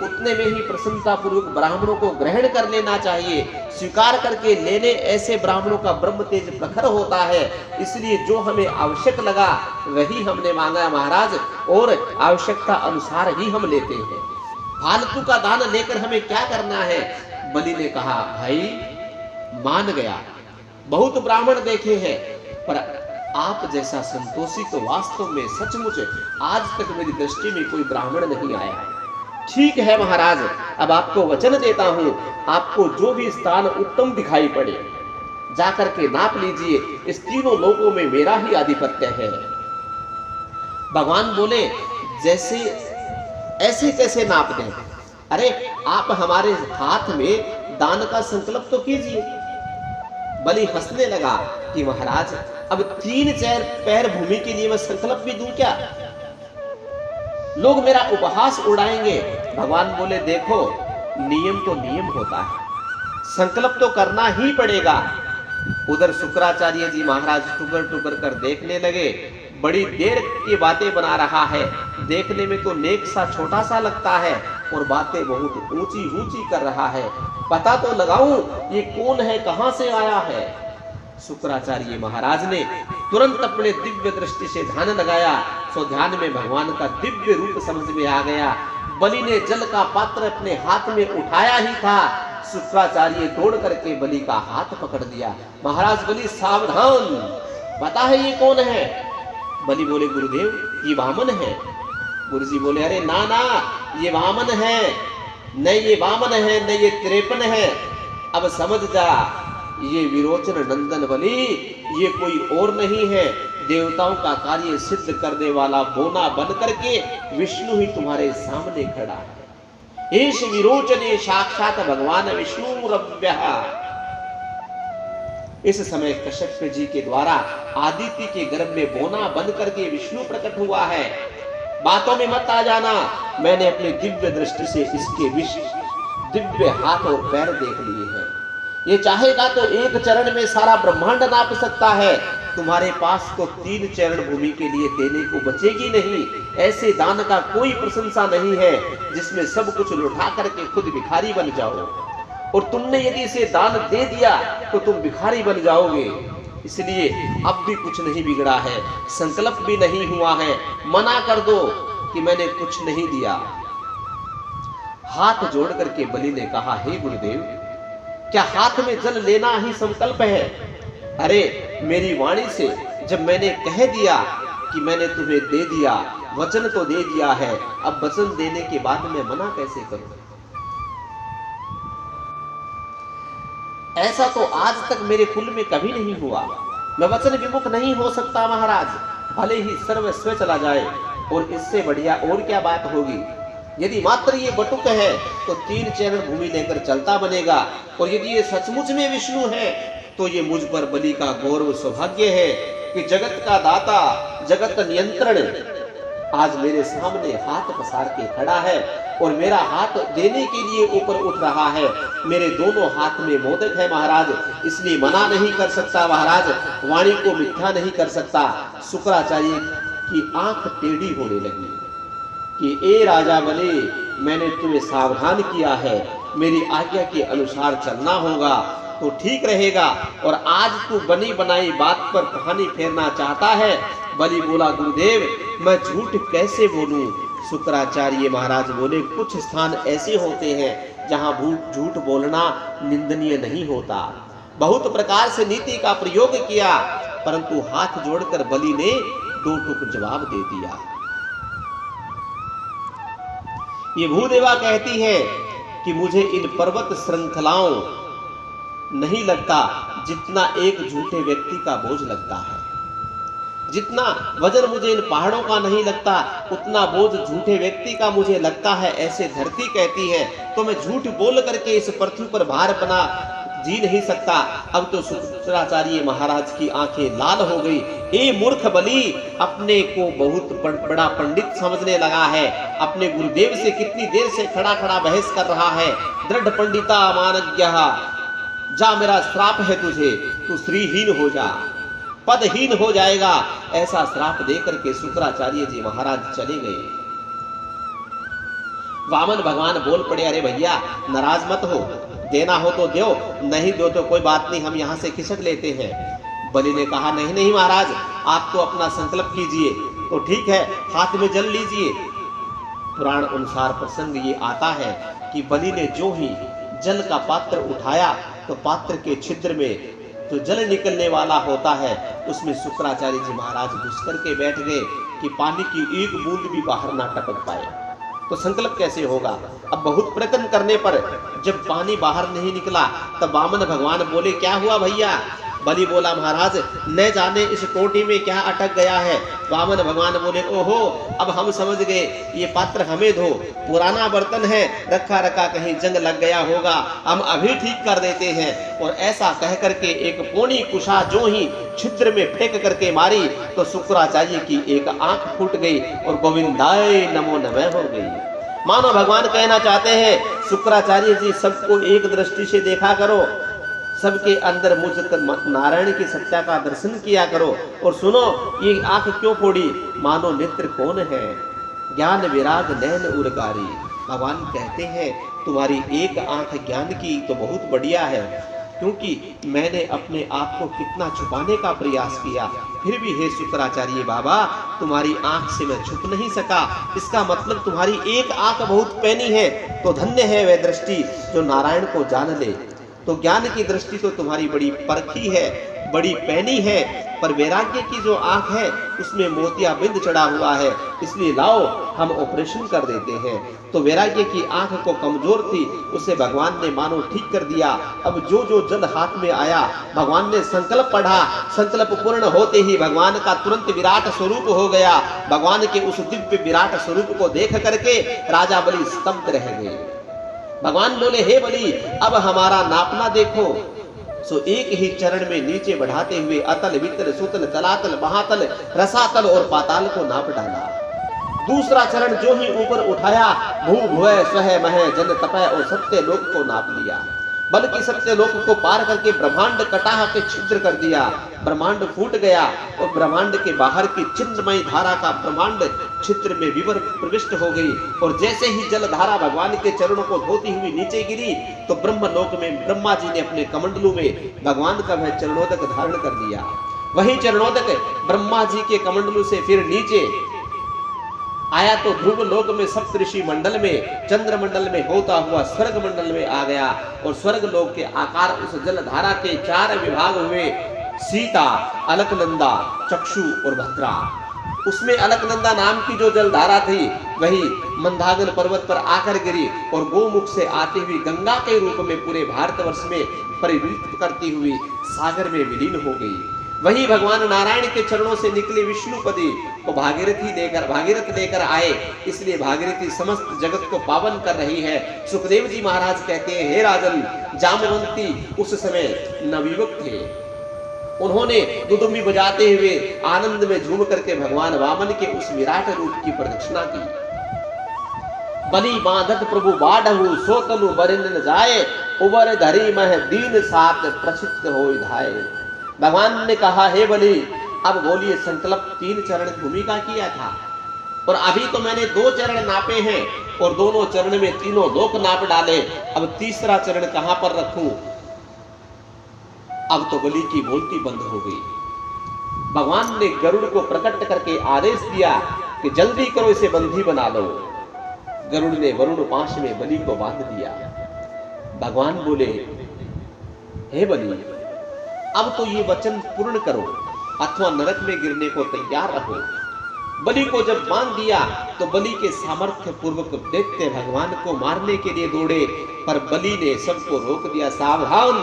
उतने में ही प्रसन्नता पूर्वक ब्राह्मणों को ग्रहण कर लेना चाहिए। स्वीकार करके लेने ऐसे ब्राह्मणों का ब्रह्म तेज प्रखर होता है। इसलिए जो हमें आवश्यक लगा वही हमने मांगा महाराज, और आवश्यकता अनुसार ही हम लेते हैं। फालतू का दान लेकर हमें क्या करना है? बलि ने कहा भाई मान गया, बहुत ब्राह्मण देखे हैं, पर आप जैसा संतोषी तो वास्तव में सचमुच आज तक मेरी दृष्टि में कोई ब्राह्मण नहीं आया है। ठीक है महाराज, अब आपको वचन देता हूं, आपको जो भी स्थान उत्तम दिखाई पड़े जाकर के नाप लीजिए। इस तीनों लोगों में मेरा ही आधिपत्य है। भगवान बोले ऐसे कैसे नाप दें? अरे आप हमारे हाथ में दान का संकल्प तो कीजिए। बलि हंसने लगा कि महाराज अब 3 पैर भूमि के लिए मैं संकल्प भी दूं क्या? लोग मेरा उपहास उड़ाएंगे। भगवान बोले देखो नियम तो नियम होता है, संकल्प तो करना ही पड़ेगा। उधर शुक्राचार्य जी महाराज टुकर टुकर कर देखने लगे। बड़ी देर की बातें बना रहा है, देखने में तो नेक सा छोटा सा लगता है और बातें बहुत ऊंची ऊंची कर रहा है। पता तो लगाऊं ये कौन है, कहां से आया है। शुक्राचार्य महाराज ने तुरंत अपने दिव्य दृष्टि से ध्यान लगाया, सो ध्यान में भगवान का दिव्य रूप समझ में आ गया। बलि ने जल का पात्र अपने हाथ में उठाया ही था, शुक्राचार्य दौड़ करके बलि का हाथ पकड़ दिया। महाराज बलि सावधान, पता है ये कौन है? बलि बोले गुरुदेव ये वामन है। गुरुजी बोले अरे ना ना ये वामन है, न ये वामन है न ये 53 है। अब समझ जा ये विरोचन नंदन बलि ये कोई और नहीं है, देवताओं का कार्य सिद्ध करने वाला बोना बन करके विष्णु ही तुम्हारे सामने खड़ा है। एष विरोचने साक्षात भगवान विष्णु रव्यः। इस समय कश्यप जी के द्वारा आदित्य के गर्भ में बोना बन करके विष्णु प्रकट हुआ है। बातों में मत आ जाना, मैंने अपनी दिव्य दृष्टि से इसके दिव्य हाथ और पैर देख लिए हैं। ये चाहेगा तो एक चरण में सारा ब्रह्मांड नाप सकता है। तुम्हारे पास तो 3 चरण भूमि के लिए देने को बचेगी नहीं। ऐसे दान का कोई प्रशंसा नहीं है जिसमें सब कुछ लुटा करके खुद भिखारी बन जाओ, और तुमने यदि इसे दान दे दिया तो तुम भिखारी बन जाओगे। इसलिए अब भी कुछ नहीं बिगड़ा है, संकल्प भी नहीं हुआ है, मना कर दो कि मैंने कुछ नहीं दिया। हाथ जोड़ करके बलि ने कहा हे गुरुदेव क्या हाथ में जल लेना ही संकल्प है? अरे मेरी वाणी से जब मैंने कह दिया कि मैंने तुम्हें दे दिया, वचन तो दे दिया है, अब वचन देने के बाद मैं मना कैसे करूं? ऐसा तो आज तक मेरे कुल में कभी नहीं हुआ। मैं वचन विमुख नहीं हो सकता महाराज, भले ही सर्वस्व चला जाए, और इससे बढ़िया और क्या बात होगी। यदि मात्र ये बटुक है तो 3 चरण भूमि लेकर चलता बनेगा, और यदि ये सचमुच में विष्णु है तो ये मुझ पर बलि का गौरव सौभाग्य है कि जगत का दाता, जगत नियंत्रण आज मेरे सामने हाथ पसार के खड़ा है, और मेरा हाथ देने के लिए ऊपर उठ रहा है। मेरे दोनों हाथ में मोदक है महाराज, इसलिए मना नहीं कर सकता महाराज, वाणी को मिथ्या नहीं कर सकता। शुक्राचार्य की आंख टेढ़ी होने लगी कि ए राजा बलि मैंने तुम्हें सावधान किया है, मेरी आज्ञा के अनुसार चलना होगा तो ठीक रहेगा, और आज तू बनी बनाई बात पर कहानी फेरना चाहता है। बलि बोला गुरुदेव मैं झूठ कैसे बोलूं? शुक्राचार्य महाराज बोले कुछ स्थान ऐसे होते हैं जहां झूठ बोलना निंदनीय नहीं होता। बहुत प्रकार से नीति का प्रयोग किया, परंतु हाथ जोड़कर बलि ने 2 टुक जवाब दे दिया। ये भूदेवा कहती है कि मुझे इन पर्वत श्रृंखलाओं नहीं लगता जितना एक झूठे व्यक्ति का बोझ लगता है। जितना वजन मुझे इन पहाड़ों का नहीं लगता उतना बोझ झूठे व्यक्ति का मुझे लगता है, ऐसे धरती कहती है। तो मैं झूठ बोल करके इस पृथ्वी पर भार बना जी नहीं सकता। अब तो शुक्राचार्य महाराज की आंखें लाल हो गई। ए मूर्ख बलि, अपने को बहुत बड़ा पंडित समझने लगा है, अपने गुरुदेव से कितनी देर से खड़ा खड़ा बहस कर रहा है। दृढ़ पंडिता मानज्ञः, जा मेरा श्राप है तुझे, तू श्रीहीन हो जा, पदहीन हो जाएगा। ऐसा श्राप देकर के शुक्राचार्य जी महाराज चले गए। वामन भगवान बोल पड़े अरे भैया नाराज मत हो, देना हो तो दो, नहीं दो तो कोई बात नहीं, हम यहाँ से खिसक लेते हैं। बलि ने कहा नहीं नहीं महाराज, आप तो अपना संकल्प कीजिए। तो ठीक है, हाथ में जल लीजिए। पुराण अनुसार प्रसंग ये आता है कि बलि ने जो ही जल का पात्र उठाया तो पात्र के छिद्र में जो जल निकलने वाला होता है उसमें शुक्राचार्य जी महाराज घुस करके बैठ गए कि पानी की एक बूंद भी बाहर ना टपक पाए। तो संकल्प कैसे होगा? अब बहुत प्रयत्न करने पर जब पानी बाहर नहीं निकला तब वामन भगवान बोले क्या हुआ भैया, बलि बोला महाराज न जाने इस टोटी में क्या अटक गया है। वामन भगवान बोले ओहो अब हम समझ गए, ये पात्र हमें दो, पुराना बर्तन है, रखा रखा कहीं जंग लग गया होगा, हम अभी ठीक कर देते हैं। और ऐसा कह करके एक पोनी कुशा जो ही छिद्र में फेंक करके मारी तो शुक्राचार्य की एक आंख फूट गई और गोविंदाय नमो नमः हो गई। मानो भगवान कहना चाहते हैं शुक्राचार्य जी सबको एक दृष्टि से देखा करो, सबके अंदर मुझ नारायण की सत्ता का दर्शन किया करो। और सुनो ये आंख क्यों फोड़ी, मानो नेत्र कौन है, ज्ञान विराग नैन उरकारी। भगवान कहते हैं तुम्हारी एक आंख ज्ञान की तो बहुत बढ़िया है, क्योंकि मैंने अपने आप को कितना छुपाने का प्रयास किया, फिर भी हे शुक्राचार्य बाबा तुम्हारी आंख से मैं छुप नहीं सका। इसका मतलब तुम्हारी एक आंख बहुत पैनी है, तो धन्य है वह दृष्टि जो नारायण को जान ले। तो ज्ञान की दृष्टि तो तुम्हारी बड़ी परखी है, बड़ी पैनी है, पर वैराग्य की जो आंख है उसमें मोतिया बिंद चढ़ा हुआ है, इसलिए लाओ हम ऑपरेशन कर देते हैं। तो वैराग्य की आंख को कमजोर थी, उसे भगवान ने मानो ठीक कर दिया। अब जो जो जल हाथ में आया भगवान ने संकल्प पढ़ा, संकल्प पूर्ण होते ही भगवान का तुरंत विराट स्वरूप हो गया। भगवान के उस दिव्य विराट स्वरूप को देख करके राजा बलि स्तब्ध रह गए। भगवान बोले हे बलि अब हमारा नापना देखो। सो एक ही चरण में नीचे बढ़ाते हुए अतल वितल सुतल तलातल महातल रसातल और पाताल को नाप डाला। दूसरा चरण जो ही ऊपर उठाया भू भुवः स्वः मह जन तपय और सत्य लोक को नाप लिया। बल्कि सत्य लोक को पार करके ब्रह्मांड कटाह के छिद्र कर दिया, ब्रह्मांड फूट गया और ब्रह्मांड के बाहर की चिन्मयी धारा का ब्रह्मांड छिद्र में विवर प्रविष्ट हो गई। और जैसे ही जल धारा भगवान के चरणों को धोती हुई नीचे गिरी तो ब्रह्म लोक में ब्रह्मा जी ने अपने कमंडलू में भगवान का वह चरणोदक धारण कर दिया। वही चरणोदक ब्रह्मा जी के कमंडलू से फिर नीचे आया तो ध्रुव लोक में सप्तऋषि मंडल में चंद्र मंडल में होता हुआ स्वर्ग मंडल में आ गया। और स्वर्ग लोक के आकार उस जल धारा के 4 विभाग हुए, सीता, अलकनंदा, चक्षु और भद्रा। उसमें अलकनंदा नाम की जो जल धारा थी वही मंदाकिनी पर्वत पर आकर गिरी और गोमुख से आती हुई गंगा के रूप में पूरे भारतवर्ष में परिवर्तित करती हुई सागर में विलीन हो गई। वही भगवान नारायण के चरणों से निकली विष्णुपदी को भागीरथ लेकर आए, इसलिए भागीरथी समस्त जगत को पावन कर रही है। सुखदेव जी महाराज कहते हैं हे राजन जामवंती उस समय नवयुवक थे, उन्होंने दुदुम्बी बजाते हुए आनंद में झूम करके भगवान वामन के उस विराट रूप की प्रदक्षिणा की। बलि बांधत प्रभु बाढ़हु सोतनु बरिन जाए उबर धरी मह दीन सात प्रसिद्ध हो धाय। भगवान ने कहा हे बलि अब बोलिए संकल्प 3 चरण भूमि का किया था और अभी तो मैंने 2 चरण नापे हैं और दोनों चरण में तीनों लोक नाप डाले, अब तीसरा चरण कहां पर रखूं। अब तो बलि की बोलती बंद हो गई। भगवान ने गरुड़ को प्रकट करके आदेश दिया कि जल्दी करो इसे बंधी बना लो। गरुड़ ने वरुण पाश में बलि को बांध दिया। भगवान बोले हे बलि अब तो ये वचन पूर्ण करो अथवा नरक में गिरने को तैयार रहो। बलि को जब बांध दिया तो बलि के सामर्थ्य पूर्वक दैत्य भगवान को मारने के लिए दौड़े, पर बलि ने सबको रोक दिया। सावधान,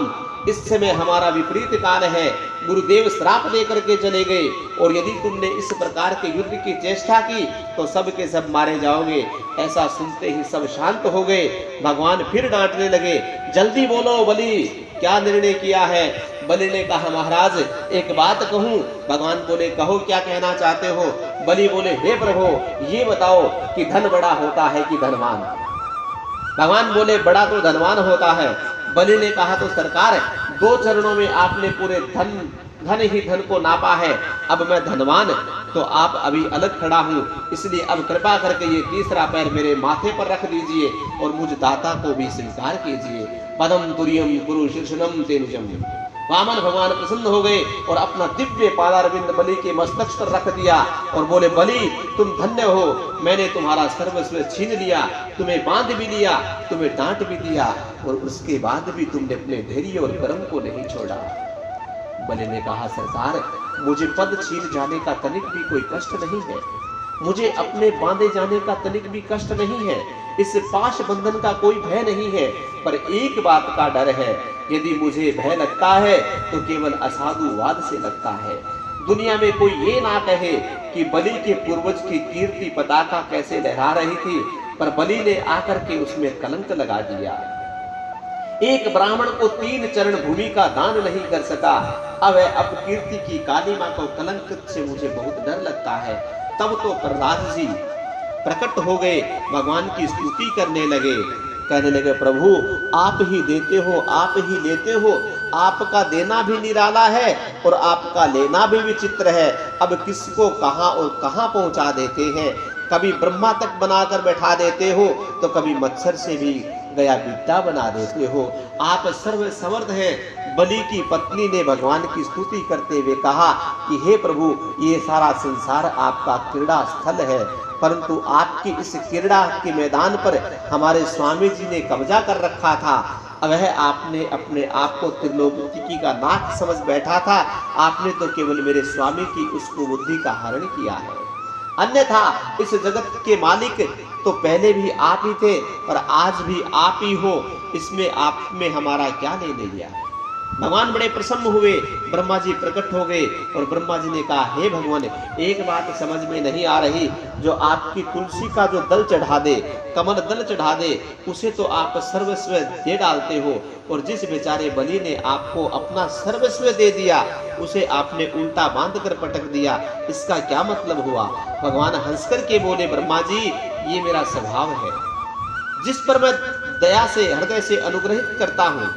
इस समय हमारा विपरीत काल है, गुरुदेव श्राप देकर के चले गए और यदि तुमने इस प्रकार के युद्ध की चेष्टा की तो सब के सब मारे जाओगे। ऐसा सुनते ही सब शांत हो गए। भगवान फिर डांटने लगे जल्दी बोलो बलि क्या निर्णय किया है। बलि ने कहा महाराज एक बात कहूं। भगवान बोले कहो क्या कहना चाहते हो। बलि बोले हे प्रभु ये बताओ कि धन बड़ा होता है कि धनवान। भगवान बोले बड़ा तो धनवान होता है। बलि ने कहा तो सरकार 2 चरणों में आपने पूरे धन ही धन को नापा है, अब मैं धनवान तो आप अभी अलग खड़ा हूं, इसलिए अब कृपा करके ये तीसरा पैर मेरे माथे पर रख दीजिए और मुझ दाता को भी स्वीकार कीजिए। पदम तुर्यम गुरु शीर्षणम ते निजम। वामन भगवान प्रसन्न हो गए और अपना दिव्य पादारविंद बलि के मस्तक पर रख दिया और बोले बलि तुम धन्य हो, मैंने तुम्हारा सर्वस्व छीन लिया, तुम्हें बांध भी लिया, तुम्हें डांट भी दिया और उसके बाद भी तुमने अपने धैर्य और कर्म को नहीं छोड़ा। बलि ने कहा सरकार मुझे पद छीन जाने का तनिक भी कोई कष्ट नहीं है, मुझे अपने बांधे जाने का तनिक भी कष्ट नहीं है, इस पाश बंधन का कोई भय नहीं है, पर एक बात का डर है, यदि मुझे भय लगता है तो केवल असाधुवाद से लगता है। दुनिया में कोई ये ना कहे कि बलि के पूर्वज की कीर्ति पताका कैसे लहरा रही थी, पर बलि ने आकर के उसमें कलंक लगा दिया। एक ब्राह्मण को 3 चरण भूमि का दान नहीं कर सका, अब अपकीर्ति की काली मां को कलंक से मुझे बहुत डर लगता है। तब तो प्रहलाद जी प्रकट हो गए, भगवान की स्तुति करने लगे, कहने लगे प्रभु आप ही देते हो, आप ही लेते हो, आपका देना भी निराला है और आपका लेना भी विचित्र है। अब किसको कहां और कहां पहुंचा देते हैं, कभी ब्रह्मा तक बनाकर बैठा देते हो तो कभी मच्छर से भी गया बिट्टा बना देते हो। आप सर्व समर्थ हैं। बलि की पत्नी ने भगवान की स्तुति करते हुए कहा कि हे प्रभु ये सारा संसार आपका क्रीड़ा स्थल है, परंतु आपकी इस क्रीड़ा के मैदान पर हमारे स्वामी जी ने कब्जा कर रखा था। वह आपने अपने आप को त्रिलोकी का नाथ समझ बैठा था, आपने तो केवल मेरे स्वामी की उस बुद्धि का हरण किया है, अन्यथा इस जगत के मालिक तो पहले भी आप ही थे और आज भी आप ही हो, इसमें आप में हमारा क्या लेने दिया। भगवान बड़े प्रसन्न हुए, ब्रह्मा जी प्रकट हो गए और ब्रह्मा जी ने कहा हे भगवान एक बात समझ में नहीं आ रही, जो आपकी तुलसी का जो दल चढ़ा दे, कमल दल चढ़ा दे, उसे तो आप सर्वस्व दे डालते हो, और जिस बेचारे बलि ने आपको अपना सर्वस्व दे दिया उसे आपने उल्टा बांध कर पटक दिया, इसका क्या मतलब हुआ। भगवान हंसकर के बोले ब्रह्मा जी ये मेरा स्वभाव है, जिस पर मैं दया से हृदय से अनुग्रहित करता हूँ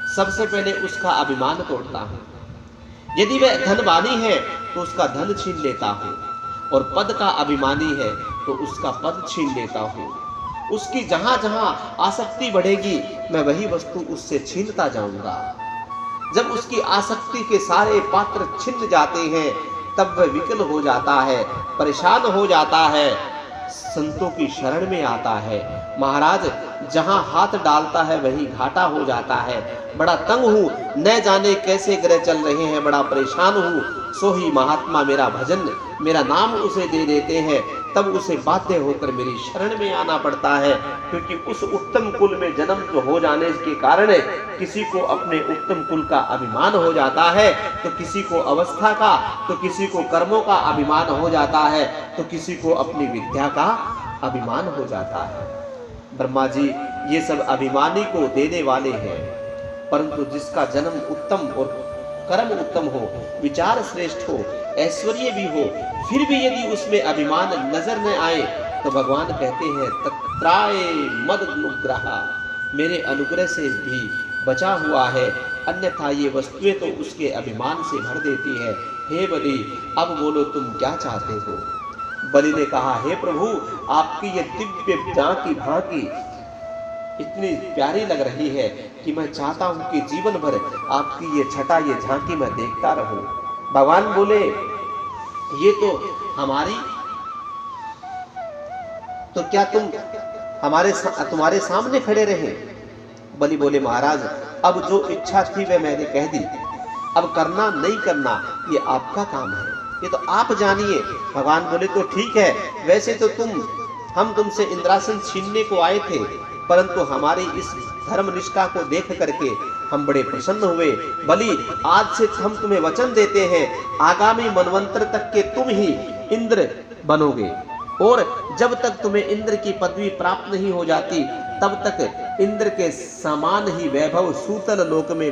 सबसे पहले उसका अभिमान तोड़ता हूँ। यदि वह धनवानी है तो उसका धन छीन लेता हूँ, और पद का अभिमानी है तो उसका पद छीन लेता हूँ। उसकी जहां जहां आसक्ति बढ़ेगी मैं वही वस्तु उससे छीनता जाऊंगा। जब उसकी आसक्ति के सारे पात्र छिन्न जाते हैं तब वह विकल हो जाता है, परेशान हो जाता है, संतों की शरण में आता है। महाराज जहां हाथ डालता है वही घाटा हो जाता है। बड़ा तंग हूं, न जाने कैसे ग्रह चल रहे हैं, बड़ा परेशान हूं। सो ही महात्मा मेरा भजन, मेरा नाम उसे दे देते हैं, तब उसे बाध्य होकर मेरी शरण में आना पड़ता है, क्योंकि उस उत्तम कुल में जन्म जो हो जाने के कारण किसी को अपने उत्तम कुल का अभिमान हो जाता है, तो किसी को अवस्था का, तो किसी को कर्मों का अभिमान हो जाता है, तो किसी को अपनी विद्या का अभिमान हो जाता है। ब्रह्मा जी ये सब अभिमानी को देने वाले हैं, परंतु जिसका जन्म उत्तम और कर्म उत्तम हो, विचार श्रेष्ठ हो, ऐश्वर्य भी हो, फिर भी यदि उसमें अभिमान नजर न आए तो भगवान कहते हैं तत्राए मद अनुग्रह, मेरे अनुग्रह से भी बचा हुआ है, अन्यथा ये वस्तुएं तो उसके अभिमान से भर देती है। हे बलि अब बोलो तुम क्या चाहते हो। बलि ने कहा हे प्रभु आपकी ये दिव्य झांकी भांकी इतनी प्यारी लग रही है कि मैं चाहता हूं कि जीवन भर आपकी ये छटा, ये झांकी मैं देखता रहूं। भगवान बोले ये तो हमारी, तो क्या तुम तुम्हारे सामने खड़े रहे। बलि बोले महाराज अब जो इच्छा थी वह मैंने कह दी, अब करना नहीं करना ये आपका काम है, ये तो आप जानिए। भगवान बोले तो ठीक है, वैसे तो हम तुमसे इंद्रासन छीनने को आए थे, परंतु हमारी इस धर्म निष्ठा को देख करके हम बड़े प्रसन्न हुए। बलि आज से हम तुम्हें वचन देते हैं आगामी मनवंतर तक के तुम ही इंद्र बनोगे, और जब तक तुम्हें इंद्र की पदवी प्राप्त नहीं हो जाती तब तक इंद्र के समान ही वैभव सूतल लोक में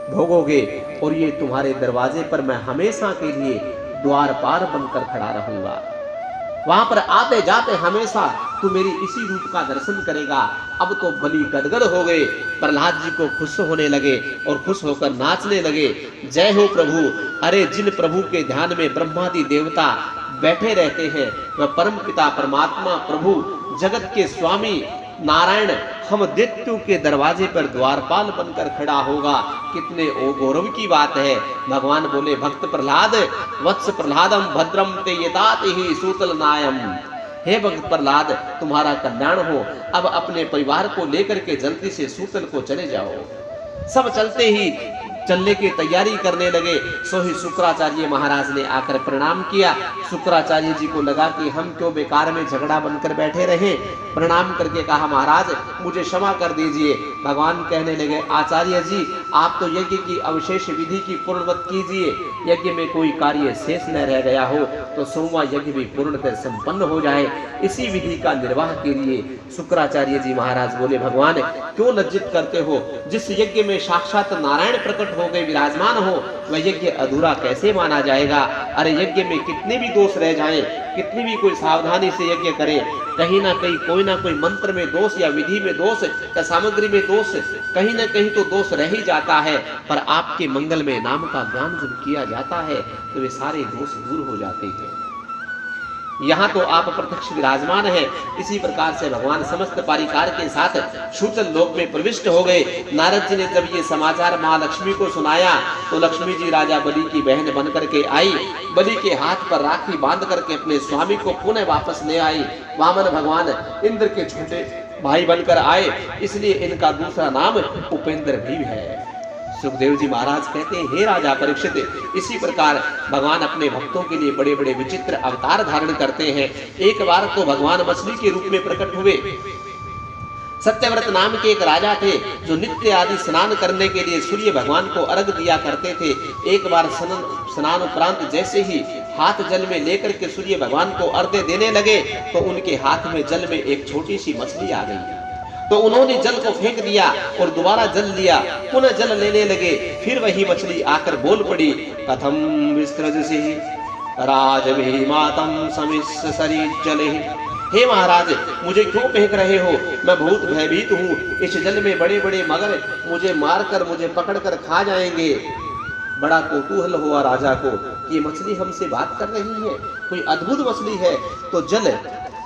भोगोगे, और ये तुम्हारे दरवाजे पर मैं हमेशा के लिए द्वारपाल बनकर खड़ा रहूंगा। वहां पर आते जाते हमेशा तू मेरी इसी रूप का दर्शन करेगा। अब तो बलि गदगद हो गए, प्रहलाद जी को खुश होने लगे और खुश होकर नाचने लगे। जय हो प्रभु। अरे जिन प्रभु के ध्यान में ब्रह्मादि देवता बैठे रहते हैं वह परम पिता परमात्मा प्रभु जगत के स्वामी नारायण हम दैत्यों के दरवाजे पर द्वारपाल बनकर खड़ा होगा, कितने ओ गौरव की बात है। भगवान बोले भक्त प्रहलाद वत्स प्रहलादम भद्रम ते यताति ही सूतल नायम। हे भक्त प्रहलाद तुम्हारा कल्याण हो, अब अपने परिवार को लेकर के जल्दी से सूतल को चले जाओ। सब चलते ही चलने की तैयारी करने लगे। सो ही शुक्राचार्य महाराज ने आकर प्रणाम किया। शुक्राचार्य जी को लगा कि हम क्यों बेकार में झगड़ा बनकर बैठे रहे। प्रणाम करके कहा, महाराज मुझे क्षमा कर दीजिए। भगवान कहने लगे, आचार्य जी आप तो यज्ञ की अवशेष विधि की पूर्णवत कीजिए। यज्ञ में कोई कार्य शेष न रह गया हो तो 100वां यज्ञ भी पूर्णतः संपन्न हो जाए, इसी विधि का निर्वाह कीजिए। शुक्राचार्य जी महाराज बोले, भगवान क्यों लज्जित करते हो? जिस यज्ञ में साक्षात नारायण प्रकट हो गए, विराजमान हो, वह यज्ञ अधूरा कैसे माना जाएगा? अरे यज्ञ में कितने भी दोष रह जाएं, कितनी भी कोई सावधानी से यज्ञ करे, कहीं ना कहीं कोई ना कोई मंत्र में दोष या विधि में दोष या सामग्री में दोष, कहीं ना कहीं तो दोष रह ही जाता है। पर आपके मंगल में नाम का ज्ञान जब किया जाता है तो वे सारे दोष दूर हो जाते हैं। यहाँ तो आप प्रत्यक्ष विराजमान हैं। इसी प्रकार से भगवान समस्त परिवार के साथ शूचल लोक में प्रविष्ट हो गए। नारद जी ने जब ये समाचार माँ लक्ष्मी को सुनाया तो लक्ष्मी जी राजा बलि की बहन बनकर के आई। बलि के हाथ पर राखी बांध करके अपने स्वामी को पुनः वापस ले आई। वामन भगवान इंद्र के छोटे भाई बनकर आए, इसलिए इनका दूसरा नाम उपेंद्र भी है। सुखदेव जी महाराज कहते हैं, हे राजा परीक्षित, इसी प्रकार भगवान अपने भक्तों के लिए बड़े बड़े विचित्र अवतार धारण करते हैं। एक बार तो भगवान मछली के रूप में प्रकट हुए। सत्यव्रत नाम के एक राजा थे जो नित्य आदि स्नान करने के लिए सूर्य भगवान को अर्घ दिया करते थे। एक बार स्नान उपरांत जैसे ही हाथ जल में लेकर के सूर्य भगवान को अर्घ्य देने लगे तो उनके हाथ में जल में एक छोटी सी मछली आ गई। तो उन्होंने जल को फेंक दिया और दोबारा जल लिया, पुनः जल लेने लगे। फिर वही मछली आकर बोल पड़ी, कथम विस्त्रजसि राजभीमातम समिस्य सरिज्जले। हे महाराज मुझे क्यों फेंक रहे हो? मैं बहुत भयभीत हूँ। इस जल में बड़े बड़े मगर मुझे मारकर मुझे पकड़कर खा जाएंगे। बड़ा कौतूहल हुआ राजा को, ये मछली हमसे बात कर रही है, कोई अद्भुत मछली है। तो जल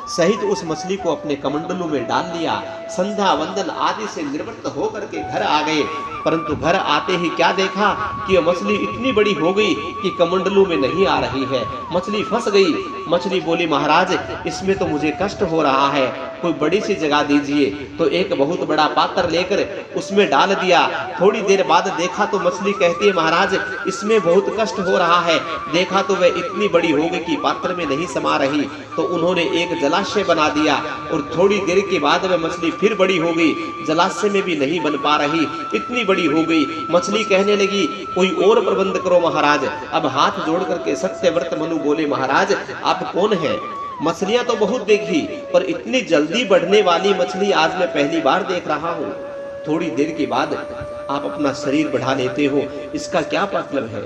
सहित उस मछली को अपने कमंडलों में डाल लिया। संध्या वंदन आदि से निवृत्त होकर के घर आ गए। परंतु घर आते ही क्या देखा कि यह मछली इतनी बड़ी हो गई कि कमंडलों में नहीं आ रही है। मछली फंस गई। मछली बोली, महाराज इसमें तो मुझे कष्ट हो रहा है, कोई बड़ी सी जगह दीजिए। तो एक बहुत बड़ा पात्र लेकर उसमें डाल दिया। थोड़ी देर बाद देखा तो मछली कहती है, महाराज इसमें बहुत कष्ट हो रहा है। देखा तो वह इतनी बड़ी हो गई कि पात्र में नहीं समा रही। तो उन्होंने एक जलाशय बना दिया और थोड़ी देर के बाद वह मछली फिर बड़ी हो गई, जलाशय में भी नहीं बन पा रही, इतनी बड़ी हो गई। मछली कहने लगी, कोई और प्रबंध करो महाराज। अब हाथ जोड़ करके सत्यव्रत मनु बोले, महाराज आप कौन है? मछलियां तो बहुत देखी, पर इतनी जल्दी बढ़ने वाली मछली आज मैं पहली बार देख रहा हूँ। थोड़ी देर के बाद आप अपना शरीर बढ़ा लेते हो, इसका क्या मतलब है?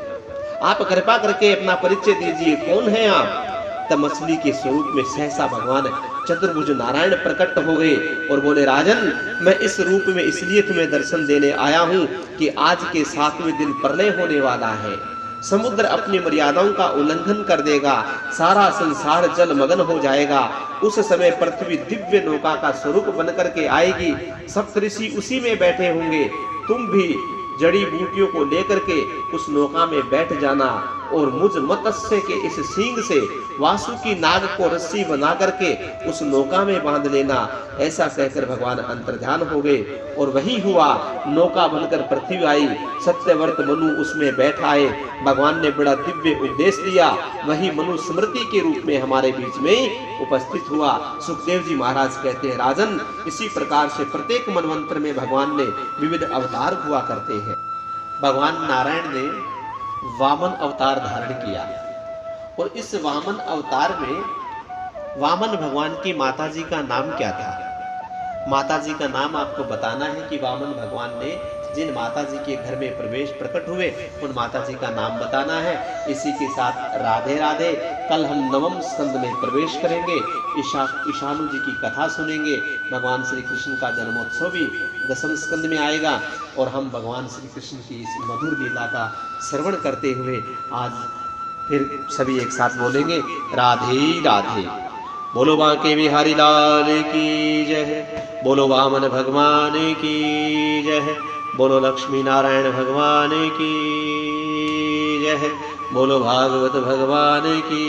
आप कृपा करके अपना परिचय दीजिए, कौन है आप? तब मछली के स्वरूप में सहसा भगवान चतुर्भुज नारायण प्रकट हो गए और बोले, राजन मैं इस रूप में इसलिए तुम्हें दर्शन देने आया हूँ कि आज के 7वें दिन प्रलय होने वाला है। समुद्र अपनी मर्यादाओं का उल्लंघन कर देगा, सारा संसार जल मगन हो जाएगा। उस समय पृथ्वी दिव्य नौका का स्वरूप बनकर के आएगी। सप्तऋषि उसी में बैठे होंगे। तुम भी जड़ी बूटियों को लेकर के उस नौका में बैठ जाना और मुझ मत्स्य के इस सींग से वासुकी नाग को रस्सी बना करके उस नौका में बांध लेना। ऐसा कहकर भगवान अंतर्ध्यान हो गए और वही हुआ। नौका बनकर पृथ्वी आई, सत्यव्रत मनु उसमें बैठ आए। भगवान ने बड़ा दिव्य उपदेश दिया, वही मनु स्मृति के रूप में हमारे बीच में उपस्थित हुआ। सुखदेव जी महाराज कहते हैं, राजन इसी प्रकार से प्रत्येक मनवंतर में भगवान ने विविध अवतार हुआ करते हैं। भगवान नारायण ने वामन अवतार धारण किया और इस वामन अवतार में वामन भगवान की माताजी का नाम क्या था? माताजी का नाम आपको बताना है कि वामन भगवान ने जिन माताजी के घर में प्रवेश प्रकट हुए उन माताजी का नाम बताना है। इसी के साथ राधे राधे। कल हम 9वें स्कंद में प्रवेश करेंगे। ईशानु जी की कथा सुनेंगे। भगवान श्री कृष्ण का जन्मोत्सव भी 10वें स्कंद में आएगा और हम भगवान श्री कृष्ण की इस मधुर लीला का श्रवण करते हुए आज फिर सभी एक साथ बोलेंगे, राधे राधे। बोलो बांके बिहारी लाल की जय, बोलो वामन भगवान की जय, बोलो लक्ष्मी नारायण भगवान की जय, बोलो भागवत भगवान की